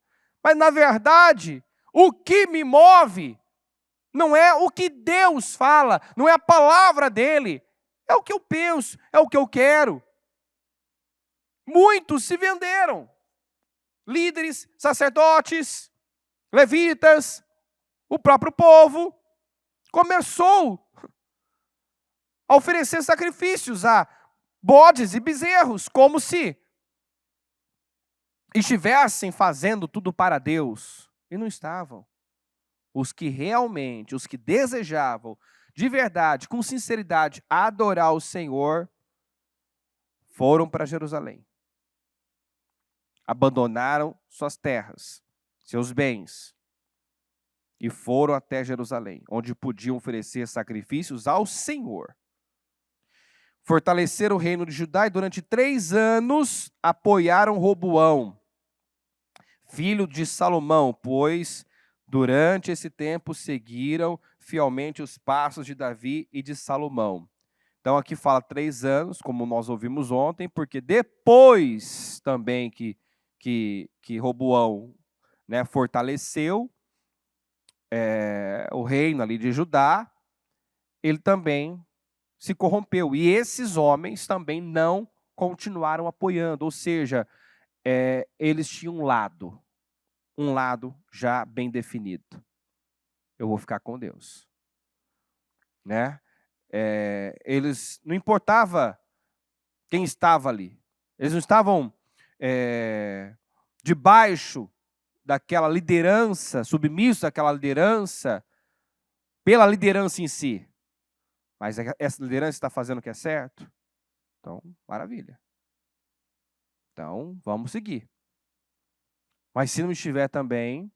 mas na verdade, o que me move não é o que Deus fala, não é a palavra dele, é o que eu penso, é o que eu quero. Muitos se venderam. Líderes, sacerdotes, levitas, o próprio povo começou a oferecer sacrifícios a bodes e bezerros, como se estivessem fazendo tudo para Deus. E não estavam. Os que realmente, os que desejavam, de verdade, com sinceridade, adorar o Senhor, foram para Jerusalém. Abandonaram suas terras, seus bens, e foram até Jerusalém, onde podiam oferecer sacrifícios ao Senhor. Fortaleceram o reino de Judá e durante 3 anos apoiaram Roboão, filho de Salomão, pois durante esse tempo seguiram fielmente os passos de Davi e de Salomão. Então aqui fala 3 anos, como nós ouvimos ontem, porque depois também que Roboão, né, fortaleceu o reino ali de Judá, ele também se corrompeu. E esses homens também não continuaram apoiando, ou seja, eles tinham um lado já bem definido. Eu vou ficar com Deus. Né? Eles, não importava quem estava ali, eles não estavam debaixo daquela liderança, submissos àquela liderança, pela liderança em si. Mas essa liderança está fazendo o que é certo? Então, maravilha. Então, vamos seguir. Mas se não estiver também,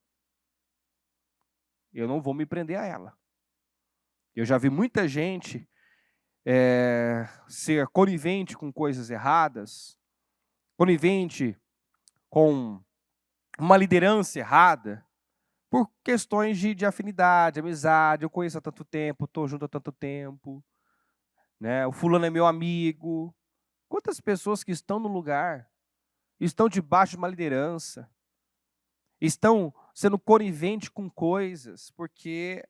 eu não vou me prender a ela. Eu já vi muita gente ser conivente com coisas erradas, conivente com uma liderança errada, por questões de afinidade, amizade. Eu conheço há tanto tempo, estou junto há tanto tempo, né? O fulano é meu amigo. Quantas pessoas que estão no lugar, estão debaixo de uma liderança, estão sendo coniventes com coisas, porque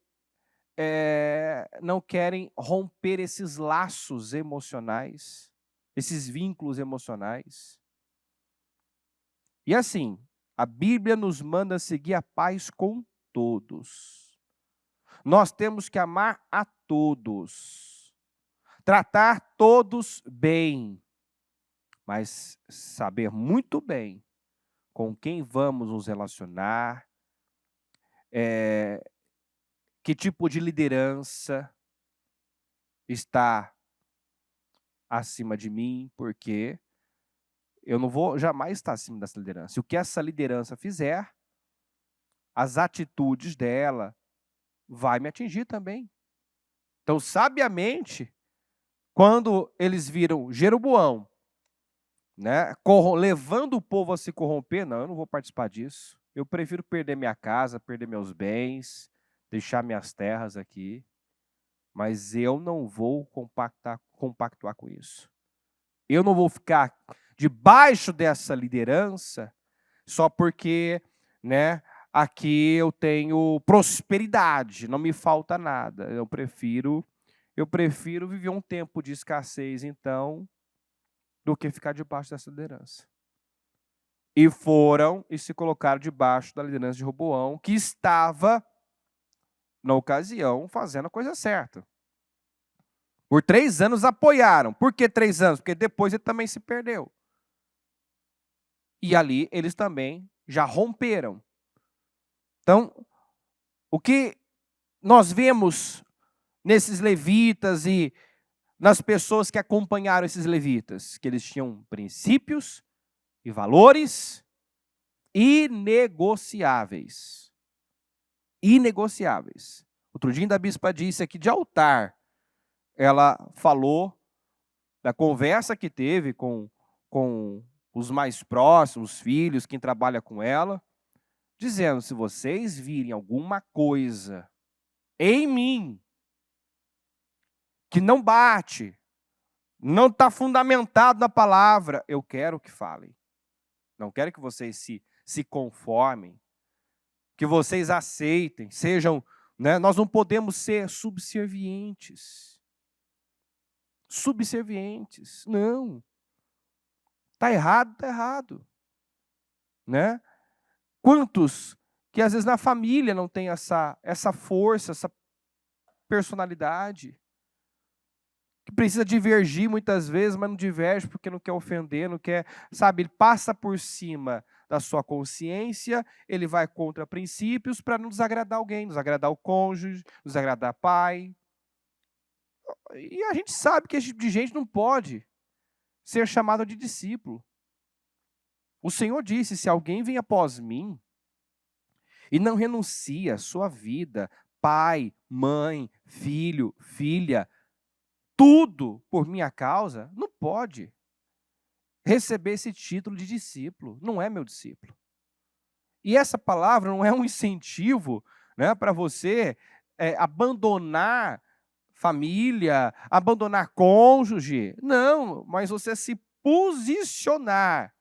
não querem romper esses laços emocionais, esses vínculos emocionais. E assim, a Bíblia nos manda seguir a paz com todos. Nós temos que amar a todos, tratar todos bem, mas saber muito bem com quem vamos nos relacionar, que tipo de liderança está acima de mim, porque eu não vou jamais estar acima dessa liderança. E o que essa liderança fizer, as atitudes dela, vai me atingir também. Então, sabiamente, quando eles viram Jeroboão, né, levando o povo a se corromper, não, eu não vou participar disso. Eu prefiro perder minha casa, perder meus bens, deixar minhas terras aqui, mas eu não vou compactuar com isso. Eu não vou ficar debaixo dessa liderança só porque, né, aqui eu tenho prosperidade, não me falta nada. Eu prefiro viver um tempo de escassez, então, do que ficar debaixo dessa liderança. E foram e se colocaram debaixo da liderança de Roboão, que estava, na ocasião, fazendo a coisa certa. Por 3 anos apoiaram. Por que 3 anos? Porque depois ele também se perdeu. E ali eles também já romperam. Então, o que nós vemos nesses levitas e nas pessoas que acompanharam esses levitas? Que eles tinham princípios e valores inegociáveis. Inegociáveis. Outro dia a bispa disse aqui de altar, ela falou da conversa que teve com os mais próximos, filhos, quem trabalha com ela, dizendo, se vocês virem alguma coisa em mim que não bate, não está fundamentado na palavra, eu quero que falem. Não quero que vocês se conformem, que vocês aceitem, sejam, né? Nós não podemos ser subservientes. Subservientes, não. Está errado, está errado. Né? Quantos que às vezes na família não tem essa força, essa personalidade, que precisa divergir muitas vezes, mas não diverge porque não quer ofender, não quer, sabe, ele passa por cima da sua consciência, ele vai contra princípios para não desagradar alguém, desagradar o cônjuge, desagradar pai. E a gente sabe que esse tipo de gente não pode ser chamado de discípulo. O Senhor disse: se alguém vem após mim e não renuncia à sua vida, pai, mãe, filho, filha, tudo por minha causa, não pode receber esse título de discípulo. Não é meu discípulo. E essa palavra não é um incentivo, né, para você abandonar família, abandonar cônjuge. Não, mas você se posicionar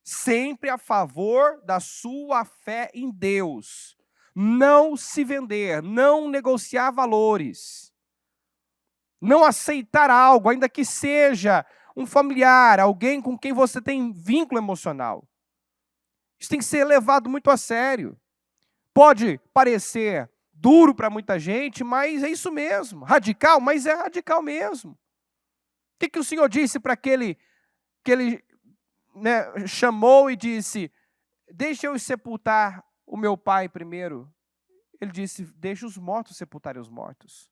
sempre a favor da sua fé em Deus. Não se vender, não negociar valores. Não aceitar algo, ainda que seja um familiar, alguém com quem você tem vínculo emocional. Isso tem que ser levado muito a sério. Pode parecer duro para muita gente, mas é isso mesmo. Radical, mas é radical mesmo. O que o Senhor disse para aquele que ele, né, chamou e disse: deixa eu sepultar o meu pai primeiro? Ele disse: deixa os mortos sepultarem os mortos.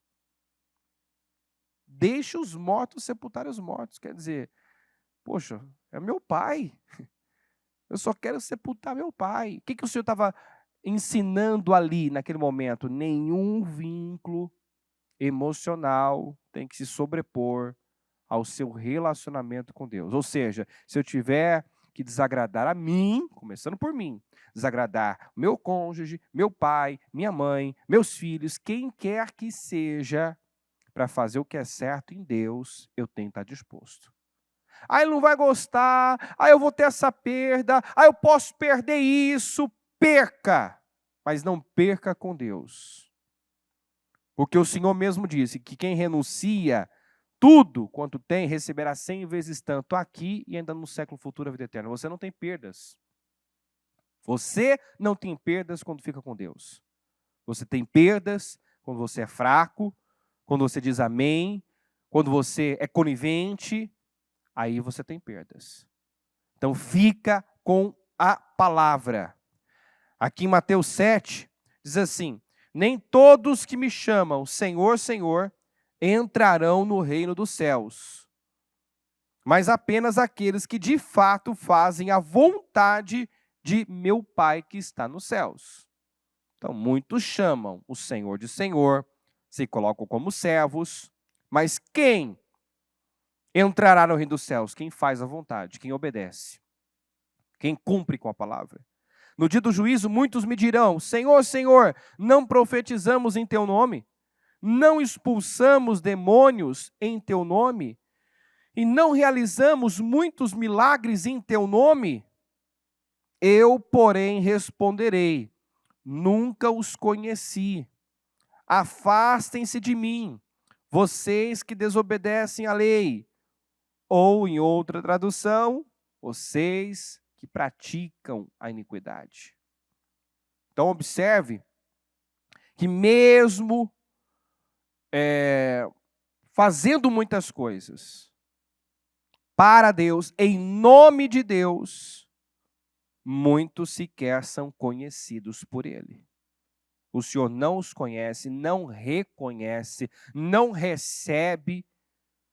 Deixa os mortos sepultarem os mortos. Quer dizer, poxa, é meu pai. Eu só quero sepultar meu pai. O que o Senhor estava ensinando ali naquele momento? Nenhum vínculo emocional tem que se sobrepor ao seu relacionamento com Deus. Ou seja, se eu tiver que desagradar a mim, começando por mim, desagradar meu cônjuge, meu pai, minha mãe, meus filhos, quem quer que seja, para fazer o que é certo em Deus, eu tenho que estar disposto. Ele não vai gostar, eu vou ter essa perda, eu posso perder isso. Perca, mas não perca com Deus. Porque o Senhor mesmo disse que quem renuncia tudo quanto tem, receberá 100 vezes tanto aqui e ainda no século futuro a vida eterna. Você não tem perdas. Você não tem perdas quando fica com Deus. Você tem perdas quando você é fraco, quando você diz amém, quando você é conivente, aí você tem perdas. Então fica com a palavra. Aqui em Mateus 7, diz assim: nem todos que me chamam Senhor, Senhor, entrarão no reino dos céus, mas apenas aqueles que de fato fazem a vontade de meu Pai que está nos céus. Então, muitos chamam o Senhor de Senhor, se colocam como servos, mas quem entrará no reino dos céus? Quem faz a vontade, quem obedece, quem cumpre com a palavra. No dia do juízo, muitos me dirão: Senhor, Senhor, não profetizamos em teu nome? Não expulsamos demônios em teu nome? E não realizamos muitos milagres em teu nome? Eu, porém, responderei: nunca os conheci. Afastem-se de mim, vocês que desobedecem à lei. Ou, em outra tradução, vocês que praticam a iniquidade. Então, observe que mesmo fazendo muitas coisas para Deus, em nome de Deus, muitos sequer são conhecidos por Ele. O Senhor não os conhece, não reconhece, não recebe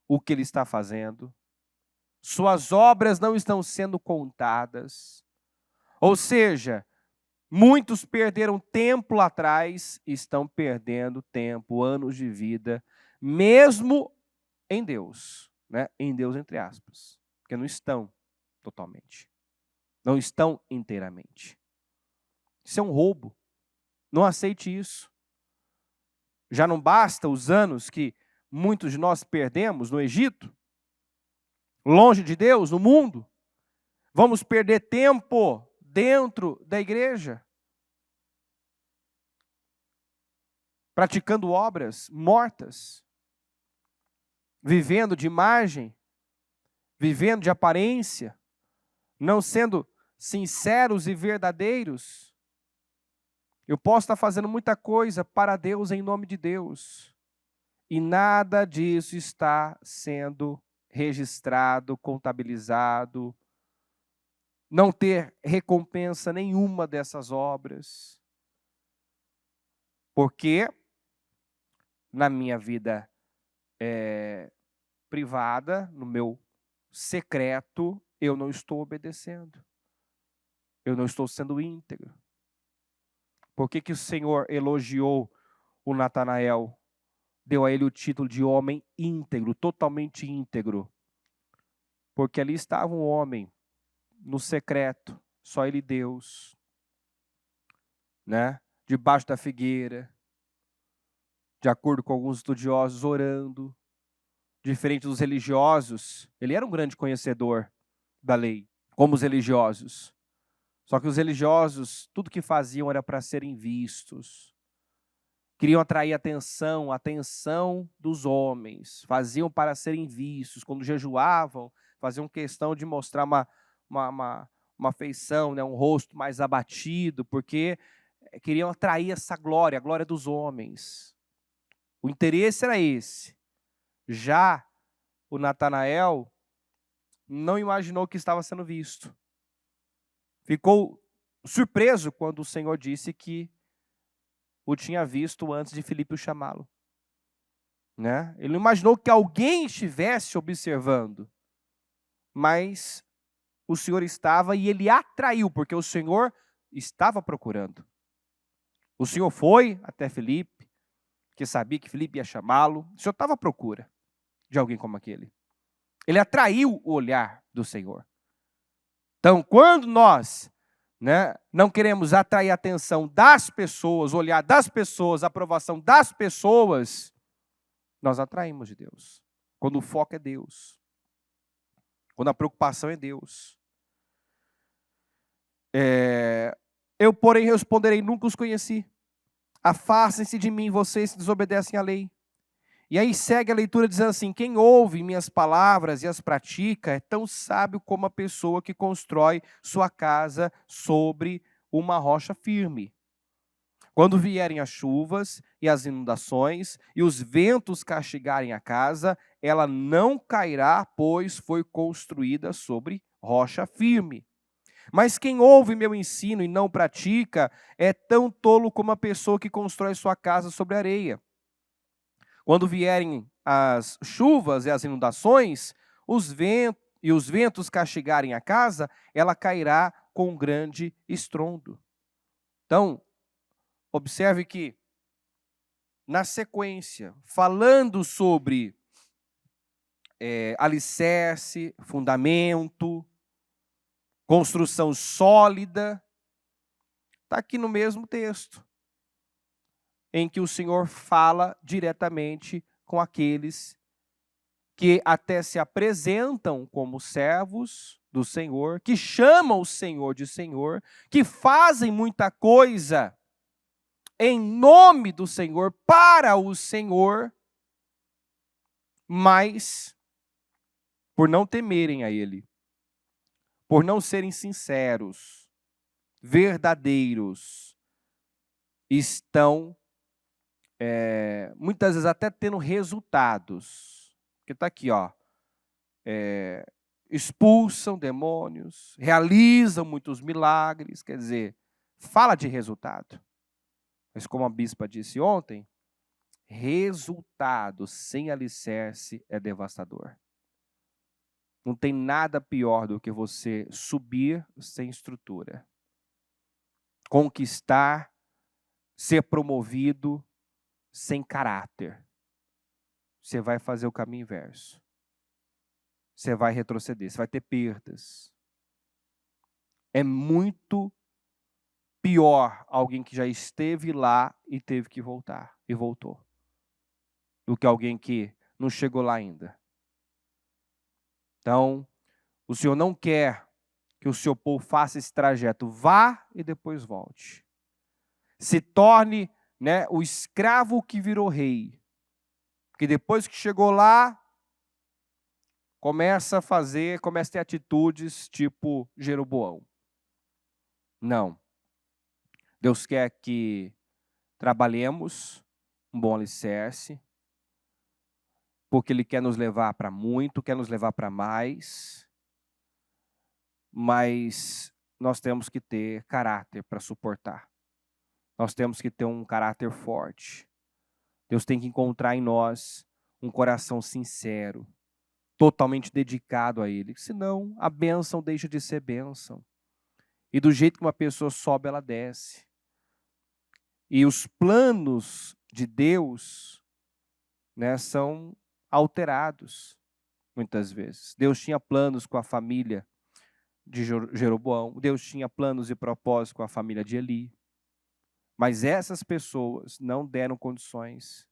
o que Ele está fazendo. Suas obras não estão sendo contadas. Ou seja, muitos perderam tempo lá atrás, estão perdendo tempo, anos de vida, mesmo em Deus, né? Em Deus entre aspas, porque não estão totalmente, não estão inteiramente. Isso é um roubo, não aceite isso. Já não basta os anos que muitos de nós perdemos no Egito, longe de Deus, no mundo, vamos perder tempo dentro da igreja, praticando obras mortas, vivendo de imagem, vivendo de aparência, não sendo sinceros e verdadeiros. Eu posso estar fazendo muita coisa para Deus em nome de Deus, e nada disso está sendo registrado, contabilizado, não ter recompensa nenhuma dessas obras. Porque na minha vida privada, no meu secreto, eu não estou obedecendo. Eu não estou sendo íntegro. Por que o Senhor elogiou o Natanael? Deu a ele o título de homem íntegro, totalmente íntegro. Porque ali estava um homem, no secreto, só ele e Deus, né? Debaixo da figueira, de acordo com alguns estudiosos, orando. Diferente dos religiosos, ele era um grande conhecedor da lei, como os religiosos. Só que os religiosos, tudo que faziam era para serem vistos. Queriam atrair a atenção dos homens. Faziam para serem vistos. Quando jejuavam, faziam questão de mostrar uma feição, né, um rosto mais abatido, porque queriam atrair essa glória, a glória dos homens. O interesse era esse. Já o Natanael não imaginou que estava sendo visto. Ficou surpreso quando o Senhor disse que o tinha visto antes de Filipe o chamá-lo. Né? Ele não imaginou que alguém estivesse observando, mas o Senhor estava e ele atraiu, porque o Senhor estava procurando. O Senhor foi até Filipe, que sabia que Filipe ia chamá-lo. O Senhor estava à procura de alguém como aquele. Ele atraiu o olhar do Senhor. Então, quando nós, né, não queremos atrair a atenção das pessoas, o olhar das pessoas, a aprovação das pessoas, nós atraímos de Deus. Quando o foco é Deus. Quando a preocupação é Deus. Eu, porém, responderei, nunca os conheci. Afastem-se de mim, vocês que desobedecem à lei. E aí segue a leitura dizendo assim: quem ouve minhas palavras e as pratica é tão sábio como a pessoa que constrói sua casa sobre uma rocha firme. Quando vierem as chuvas e as inundações e os ventos castigarem a casa, ela não cairá, pois foi construída sobre rocha firme. Mas quem ouve meu ensino e não pratica é tão tolo como a pessoa que constrói sua casa sobre areia. Quando vierem as chuvas e as inundações, os ventos castigarem a casa, ela cairá com grande estrondo. Então, observe que, na sequência, falando sobre alicerce, fundamento, construção sólida, está aqui no mesmo texto, em que o Senhor fala diretamente com aqueles que até se apresentam como servos do Senhor, que chamam o Senhor de Senhor, que fazem muita coisa em nome do Senhor, para o Senhor, mas por não temerem a Ele, por não serem sinceros, verdadeiros, estão muitas vezes até tendo resultados. Porque está aqui, ó, expulsam demônios, realizam muitos milagres, quer dizer, fala de resultado. Mas como a bispa disse ontem, resultado sem alicerce é devastador. Não tem nada pior do que você subir sem estrutura, conquistar, ser promovido sem caráter. Você vai fazer o caminho inverso. Você vai retroceder, você vai ter perdas. É muito pior alguém que já esteve lá e teve que voltar, e voltou, do que alguém que não chegou lá ainda. Então, o Senhor não quer que o seu povo faça esse trajeto, vá e depois volte. Se torne, né, o escravo que virou rei. Porque depois que chegou lá, Começa a ter atitudes tipo Jeroboão. Não. Deus quer que trabalhemos um bom alicerce, porque Ele quer nos levar para muito, quer nos levar para mais, mas nós temos que ter caráter para suportar. Nós temos que ter um caráter forte. Deus tem que encontrar em nós um coração sincero, totalmente dedicado a Ele, senão a bênção deixa de ser bênção. E do jeito que uma pessoa sobe, ela desce. E os planos de Deus, né, são alterados, muitas vezes. Deus tinha planos com a família de Jeroboão, Deus tinha planos e propósitos com a família de Eli, mas essas pessoas não deram condições,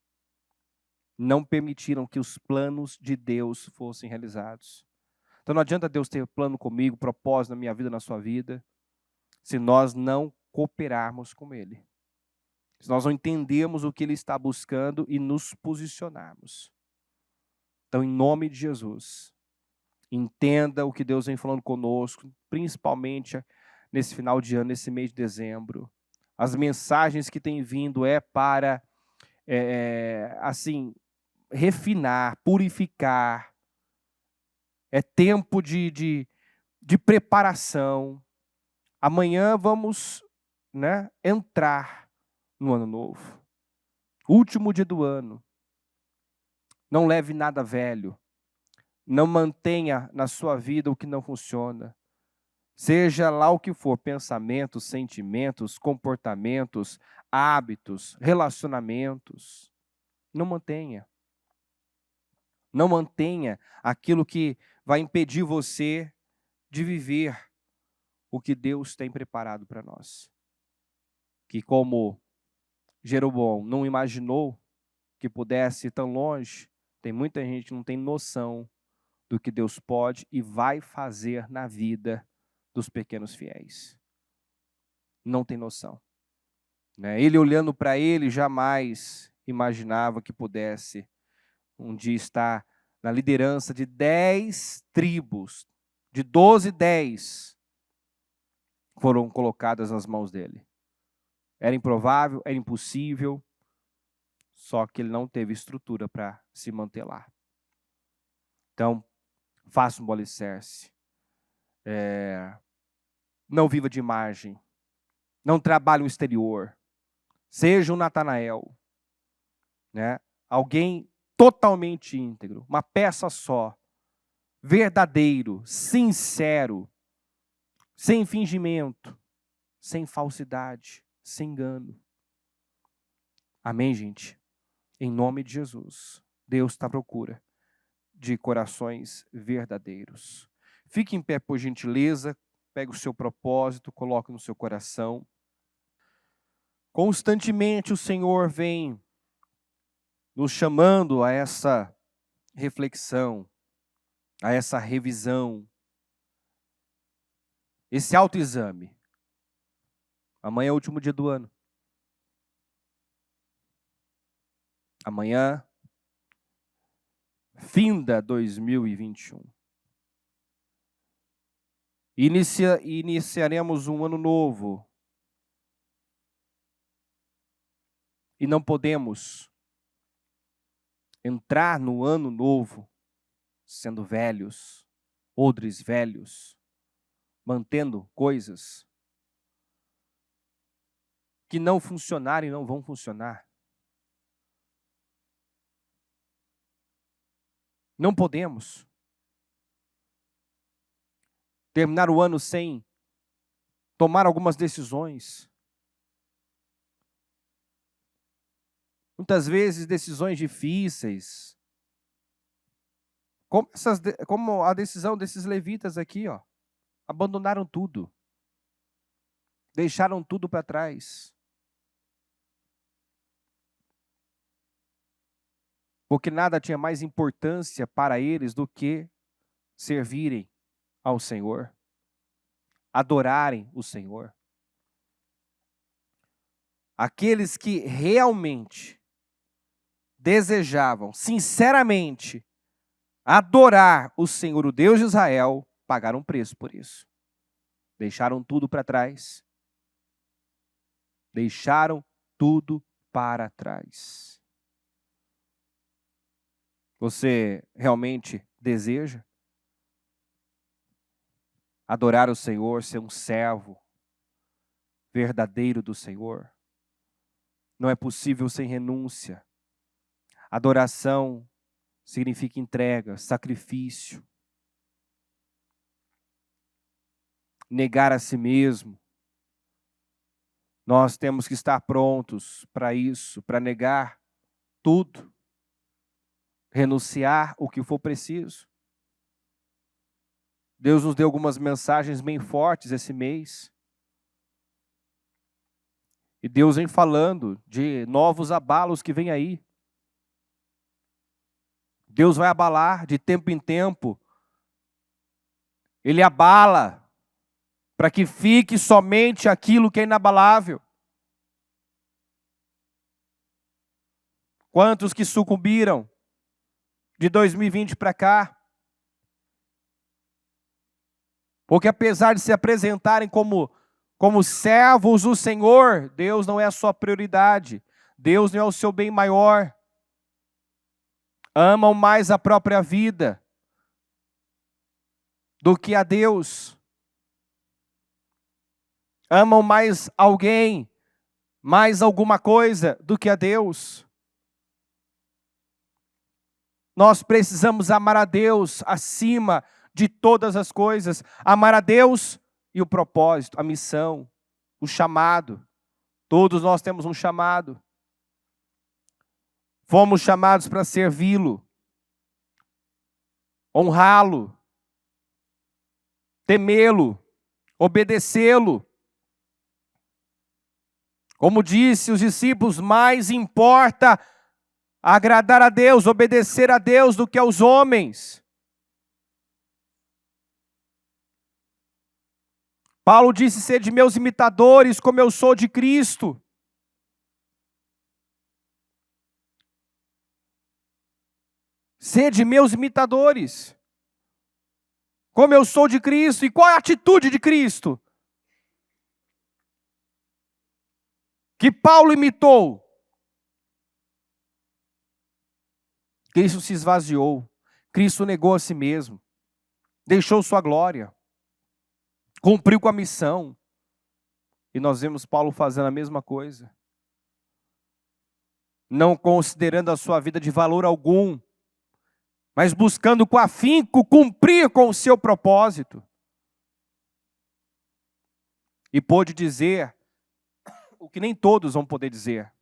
não permitiram que os planos de Deus fossem realizados. Então não adianta Deus ter plano comigo, propósito na minha vida, na sua vida, se nós não cooperarmos com Ele. Se nós não entendermos o que Ele está buscando e nos posicionarmos. Então, em nome de Jesus, entenda o que Deus vem falando conosco, principalmente nesse final de ano, nesse mês de dezembro. As mensagens que têm vindo é para, assim, refinar, purificar. É tempo de preparação. Amanhã vamos, né, entrar no ano novo. Último dia do ano. Não leve nada velho. Não mantenha na sua vida o que não funciona. Seja lá o que for, pensamentos, sentimentos, comportamentos, hábitos, relacionamentos. Não mantenha. Não mantenha aquilo que vai impedir você de viver o que Deus tem preparado para nós. Que como Jeroboão não imaginou que pudesse ir tão longe, tem muita gente que não tem noção do que Deus pode e vai fazer na vida dos pequenos fiéis. Não tem noção. Né? Ele olhando para ele, jamais imaginava que pudesse um dia estar na liderança de 10 tribos, de 12, 10 foram colocadas nas mãos dele. Era improvável, era impossível, só que ele não teve estrutura para se manter lá. Então, faça um bom alicerce. Não viva de imagem. Não trabalhe no exterior. Seja um Natanael. Né? Alguém totalmente íntegro. Uma peça só. Verdadeiro, sincero. Sem fingimento. Sem falsidade. Sem engano. Amém, gente? Em nome de Jesus. Deus está à procura de corações verdadeiros. Fique em pé, por gentileza. Pegue o seu propósito, coloque no seu coração. Constantemente o Senhor vem nos chamando a essa reflexão, a essa revisão, esse autoexame. Amanhã é o último dia do ano. Amanhã, finda 2021. Iniciaremos um ano novo. E não podemos entrar no ano novo sendo velhos, odres velhos, mantendo coisas que não funcionaram e não vão funcionar. Não podemos terminar o ano sem tomar algumas decisões. Muitas vezes decisões difíceis, como a decisão desses levitas aqui, ó, abandonaram tudo, deixaram tudo para trás, porque nada tinha mais importância para eles do que servirem ao Senhor, adorarem o Senhor. Aqueles que realmente desejavam, sinceramente, adorar o Senhor, o Deus de Israel, pagaram um preço por isso. Deixaram tudo para trás. Deixaram tudo para trás. Você realmente deseja adorar o Senhor, ser um servo verdadeiro do Senhor? Não é possível sem renúncia. Adoração significa entrega, sacrifício. Negar a si mesmo. Nós temos que estar prontos para isso, para negar tudo. Renunciar o que for preciso. Deus nos deu algumas mensagens bem fortes esse mês. E Deus vem falando de novos abalos que vem aí. Deus vai abalar de tempo em tempo. Ele abala para que fique somente aquilo que é inabalável. Quantos que sucumbiram de 2020 para cá? Porque apesar de se apresentarem como servos do Senhor, Deus não é a sua prioridade. Deus não é o seu bem maior. Amam mais a própria vida do que a Deus. Amam mais alguém, mais alguma coisa do que a Deus. Nós precisamos amar a Deus acima de todas as coisas. Amar a Deus e o propósito, a missão, o chamado. Todos nós temos um chamado. Fomos chamados para servi-lo, honrá-lo, temê-lo, obedecê-lo. Como disse os discípulos, mais importa agradar a Deus, obedecer a Deus do que aos homens. Paulo disse, sede meus imitadores, como eu sou de Cristo. Sede meus imitadores, como eu sou de Cristo. E qual é a atitude de Cristo? Que Paulo imitou. Cristo se esvaziou. Cristo negou a si mesmo. Deixou sua glória. Cumpriu com a missão. E nós vemos Paulo fazendo a mesma coisa. Não considerando a sua vida de valor algum, mas buscando com afinco cumprir com o seu propósito. E pôde dizer o que nem todos vão poder dizer.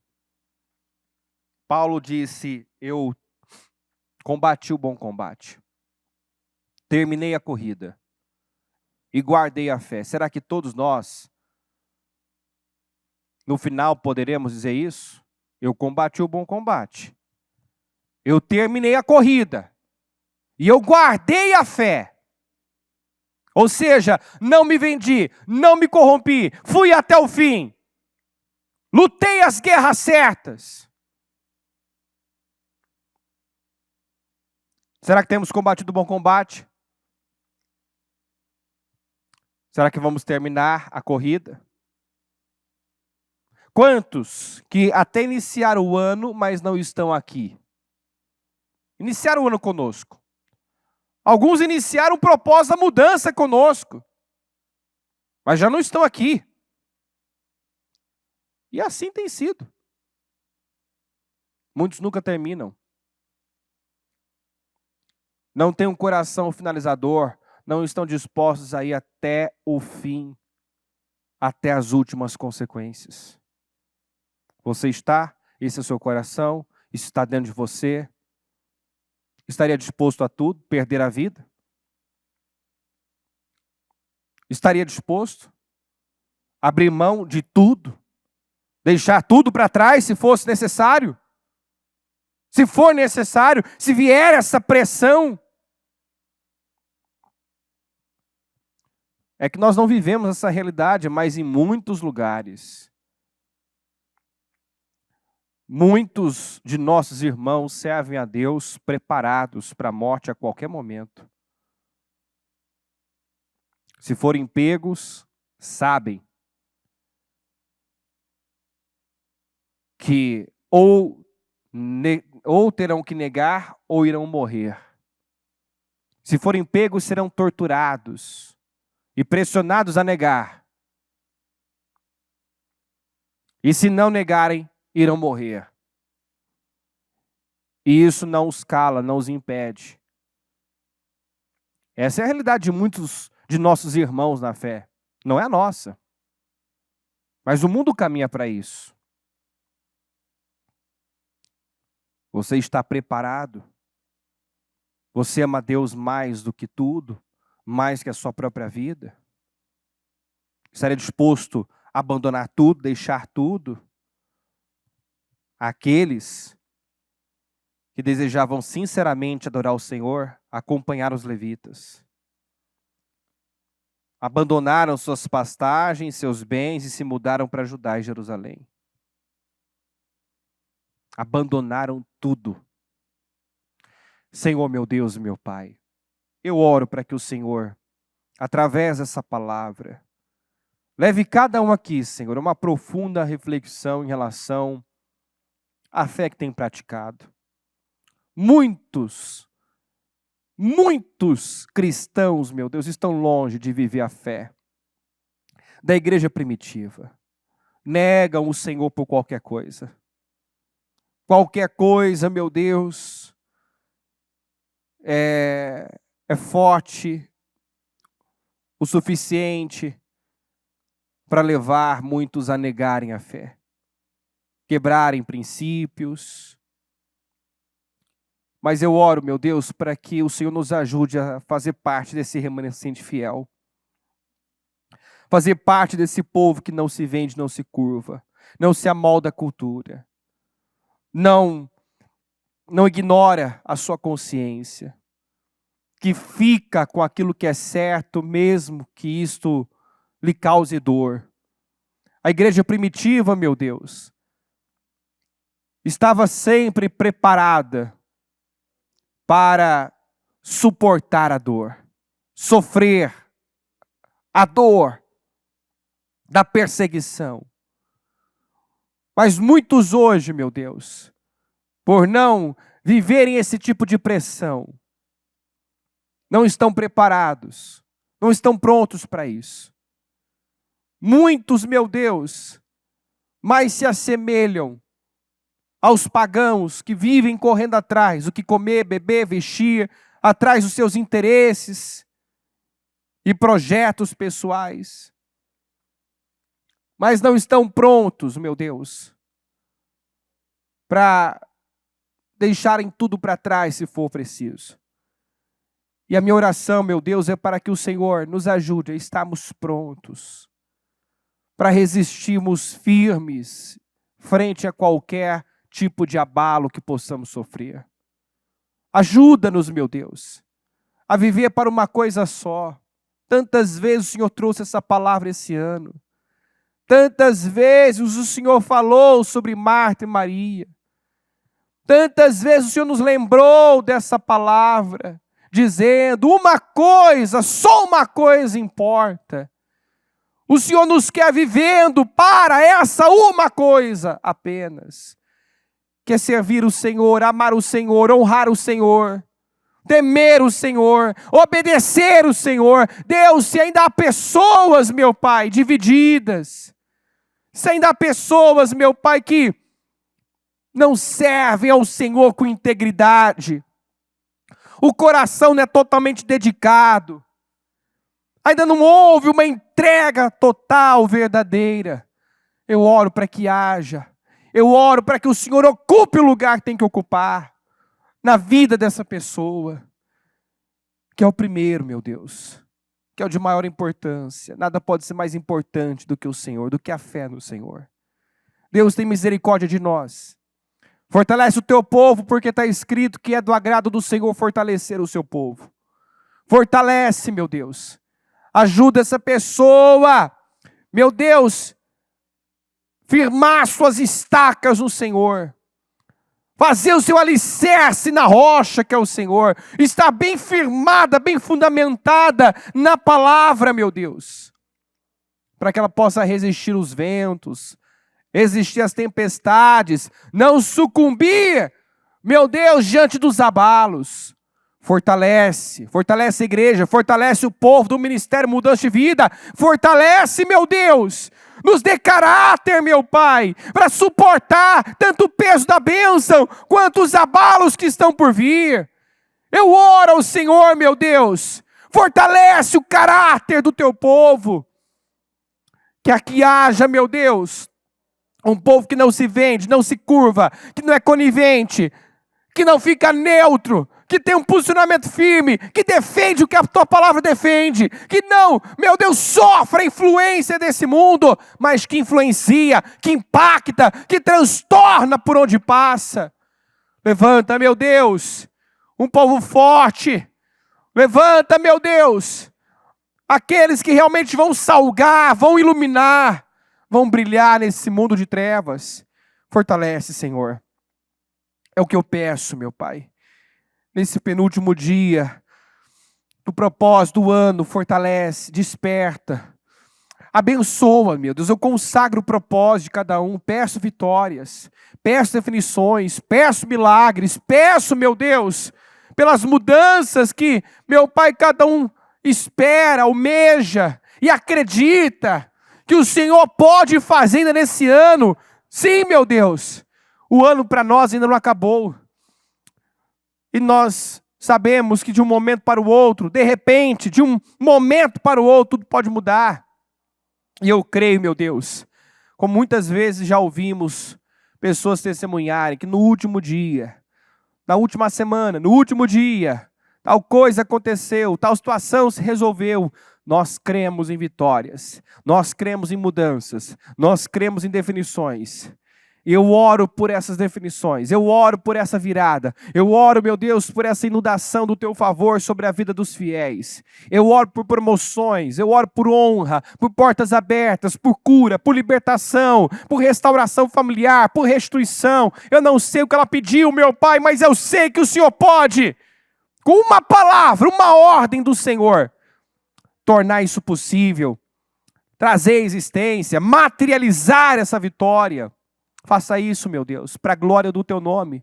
Paulo disse, eu combati o bom combate, terminei a corrida e guardei a fé. Será que todos nós, no final, poderemos dizer isso? Eu combati o bom combate, eu terminei a corrida e eu guardei a fé. Ou seja, não me vendi, não me corrompi, fui até o fim. Lutei as guerras certas. Será que temos combatido o bom combate? Será que vamos terminar a corrida? Quantos que até iniciaram o ano, mas não estão aqui? Iniciaram o ano conosco. Alguns iniciaram o propósito da mudança conosco, mas já não estão aqui. E assim tem sido. Muitos nunca terminam. Não têm um coração finalizador, não estão dispostos a ir até o fim, até as últimas consequências. Você está? Esse é o seu coração? Isso está dentro de você? Estaria disposto a tudo? Perder a vida? Estaria disposto a abrir mão de tudo? Deixar tudo para trás se fosse necessário? Se for necessário, se vier essa pressão? É que nós não vivemos essa realidade, mas em muitos lugares Muitos de nossos irmãos servem a Deus preparados para a morte a qualquer momento. Se forem pegos, sabem que ou terão que negar ou irão morrer. Se forem pegos, serão torturados e pressionados a negar. E se não negarem, irão morrer. E isso não os cala, não os impede. Essa é a realidade de muitos de nossos irmãos na fé. Não é a nossa. Mas o mundo caminha para isso. Você está preparado? Você ama Deus mais do que tudo? Mais que a sua própria vida? Estaria disposto a abandonar tudo, deixar tudo? Aqueles que desejavam sinceramente adorar o Senhor, acompanharam os levitas. Abandonaram suas pastagens, seus bens e se mudaram para Judá e Jerusalém. Abandonaram tudo. Senhor, meu Deus e meu Pai, eu oro para que o Senhor, através dessa palavra, leve cada um aqui, Senhor, a uma profunda reflexão em relação à fé que tem praticado. Muitos cristãos, meu Deus, estão longe de viver a fé da igreja primitiva. Negam o Senhor por qualquer coisa. Qualquer coisa, meu Deus, é forte o suficiente para levar muitos a negarem a fé. Quebrarem princípios. Mas eu oro, meu Deus, para que o Senhor nos ajude a fazer parte desse remanescente fiel. Fazer parte desse povo que não se vende, não se curva. Não se amolda à cultura. Não ignora a sua consciência. Que fica com aquilo que é certo, mesmo que isto lhe cause dor. A igreja primitiva, meu Deus, estava sempre preparada para suportar a dor, sofrer a dor da perseguição. Mas muitos hoje, meu Deus, por não viverem esse tipo de pressão, não estão preparados, não estão prontos para isso. Muitos, meu Deus, mais se assemelham aos pagãos que vivem correndo atrás do que comer, beber, vestir, atrás dos seus interesses e projetos pessoais. Mas não estão prontos, meu Deus, para deixarem tudo para trás se for preciso. E a minha oração, meu Deus, é para que o Senhor nos ajude a estarmos prontos, para resistirmos firmes frente a qualquer tipo de abalo que possamos sofrer. Ajuda-nos, meu Deus, a viver para uma coisa só. Tantas vezes o Senhor trouxe essa palavra esse ano. Tantas vezes o Senhor falou sobre Marta e Maria. Tantas vezes o Senhor nos lembrou dessa palavra, dizendo uma coisa, só uma coisa importa. O Senhor nos quer vivendo para essa uma coisa apenas. Que é servir o Senhor, amar o Senhor, honrar o Senhor, temer o Senhor, obedecer o Senhor. Deus, se ainda há pessoas, meu Pai, divididas, se ainda há pessoas, meu Pai, que não servem ao Senhor com integridade, o coração não é totalmente dedicado, ainda não houve uma entrega total, verdadeira, eu oro para que haja. Eu oro para que o Senhor ocupe o lugar que tem que ocupar na vida dessa pessoa, que é o primeiro, meu Deus, que é o de maior importância. Nada pode ser mais importante do que o Senhor, do que a fé no Senhor. Deus, tem misericórdia de nós. Fortalece o teu povo, porque está escrito que é do agrado do Senhor fortalecer o seu povo. Fortalece, meu Deus. Ajuda essa pessoa, meu Deus, firmar suas estacas no Senhor. fazer o seu alicerce na rocha que é o Senhor, estar bem firmada, bem fundamentada na palavra, meu Deus, para que ela possa resistir os ventos, resistir às tempestades, não sucumbir, meu Deus, diante dos abalos. Fortalece a igreja, fortalece o povo do Ministério Mudança de Vida, fortalece, meu Deus, nos dê caráter, meu Pai, para suportar tanto o peso da bênção, quanto os abalos que estão por vir. Eu oro ao Senhor, meu Deus, fortalece o caráter do teu povo, que aqui haja, meu Deus, um povo que não se vende, não se curva, que não é conivente, que não fica neutro, que tem um posicionamento firme, que defende o que a tua palavra defende, que não, meu Deus, sofre a influência desse mundo, mas que influencia, que impacta, que transtorna por onde passa. Levanta, meu Deus, um povo forte. Levanta, meu Deus, aqueles que realmente vão salgar, vão iluminar, vão brilhar nesse mundo de trevas. Fortalece, Senhor. É o que eu peço, meu Pai. Nesse penúltimo dia do propósito do ano, fortalece, desperta, abençoa, meu Deus. Eu consagro o propósito de cada um, peço vitórias, peço definições, peço milagres, peço, meu Deus, pelas mudanças que, meu Pai, cada um espera, almeja e acredita que o Senhor pode fazer ainda nesse ano. Sim, meu Deus, o ano para nós ainda não acabou. E nós sabemos que de um momento para o outro, de repente, de um momento para o outro, tudo pode mudar. E eu creio, meu Deus, como muitas vezes já ouvimos pessoas testemunharem que no último dia, na última semana, no último dia, tal coisa aconteceu, tal situação se resolveu. Nós cremos em vitórias, nós cremos em mudanças, nós cremos em definições. Eu oro por essas definições, eu oro por essa virada, eu oro, meu Deus, por essa inundação do teu favor sobre a vida dos fiéis. Eu oro por promoções, eu oro por honra, por portas abertas, por cura, por libertação, por restauração familiar, por restituição. Eu não sei o que ela pediu, meu Pai, mas eu sei que o Senhor pode, com uma palavra, uma ordem do Senhor, tornar isso possível, trazer existência, materializar essa vitória. Faça isso, meu Deus, para a glória do teu nome.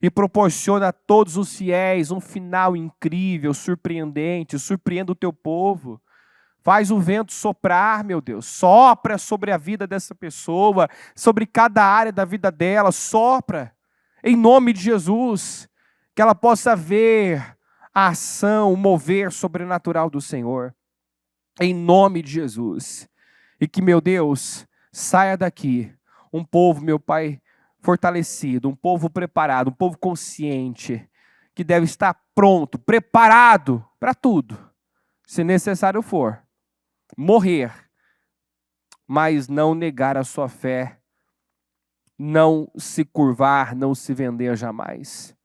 E proporciona a todos os fiéis um final incrível, surpreendente. Surpreenda o teu povo. Faz o vento soprar, meu Deus. Sopra sobre a vida dessa pessoa, sobre cada área da vida dela. Sopra, em nome de Jesus. Que ela possa ver a ação, o mover sobrenatural do Senhor. Em nome de Jesus. E que, meu Deus, saia daqui um povo, meu Pai, fortalecido, um povo preparado, um povo consciente, que deve estar pronto, preparado para tudo, se necessário for, morrer, mas não negar a sua fé, não se curvar, não se vender jamais.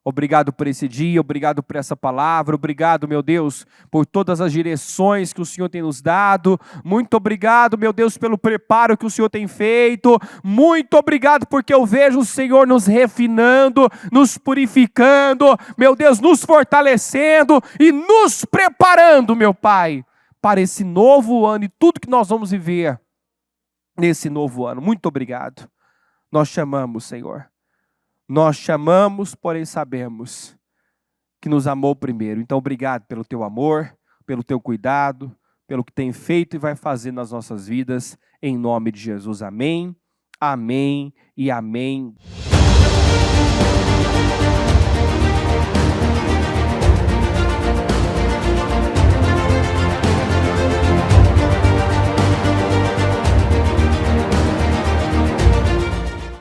Obrigado por esse dia, obrigado por essa palavra, obrigado, meu Deus, por todas as direções que o Senhor tem nos dado. Muito obrigado, meu Deus, pelo preparo que o Senhor tem feito. Muito obrigado porque eu vejo o Senhor nos refinando, nos purificando, meu Deus, nos fortalecendo e nos preparando, meu Pai, para esse novo ano e tudo que nós vamos viver nesse novo ano. Muito obrigado. Nós chamamos, Senhor. Nós chamamos, porém sabemos que nos amou primeiro. Então, obrigado pelo teu amor, pelo teu cuidado, pelo que tem feito e vai fazer nas nossas vidas. Em nome de Jesus. Amém, amém e amém.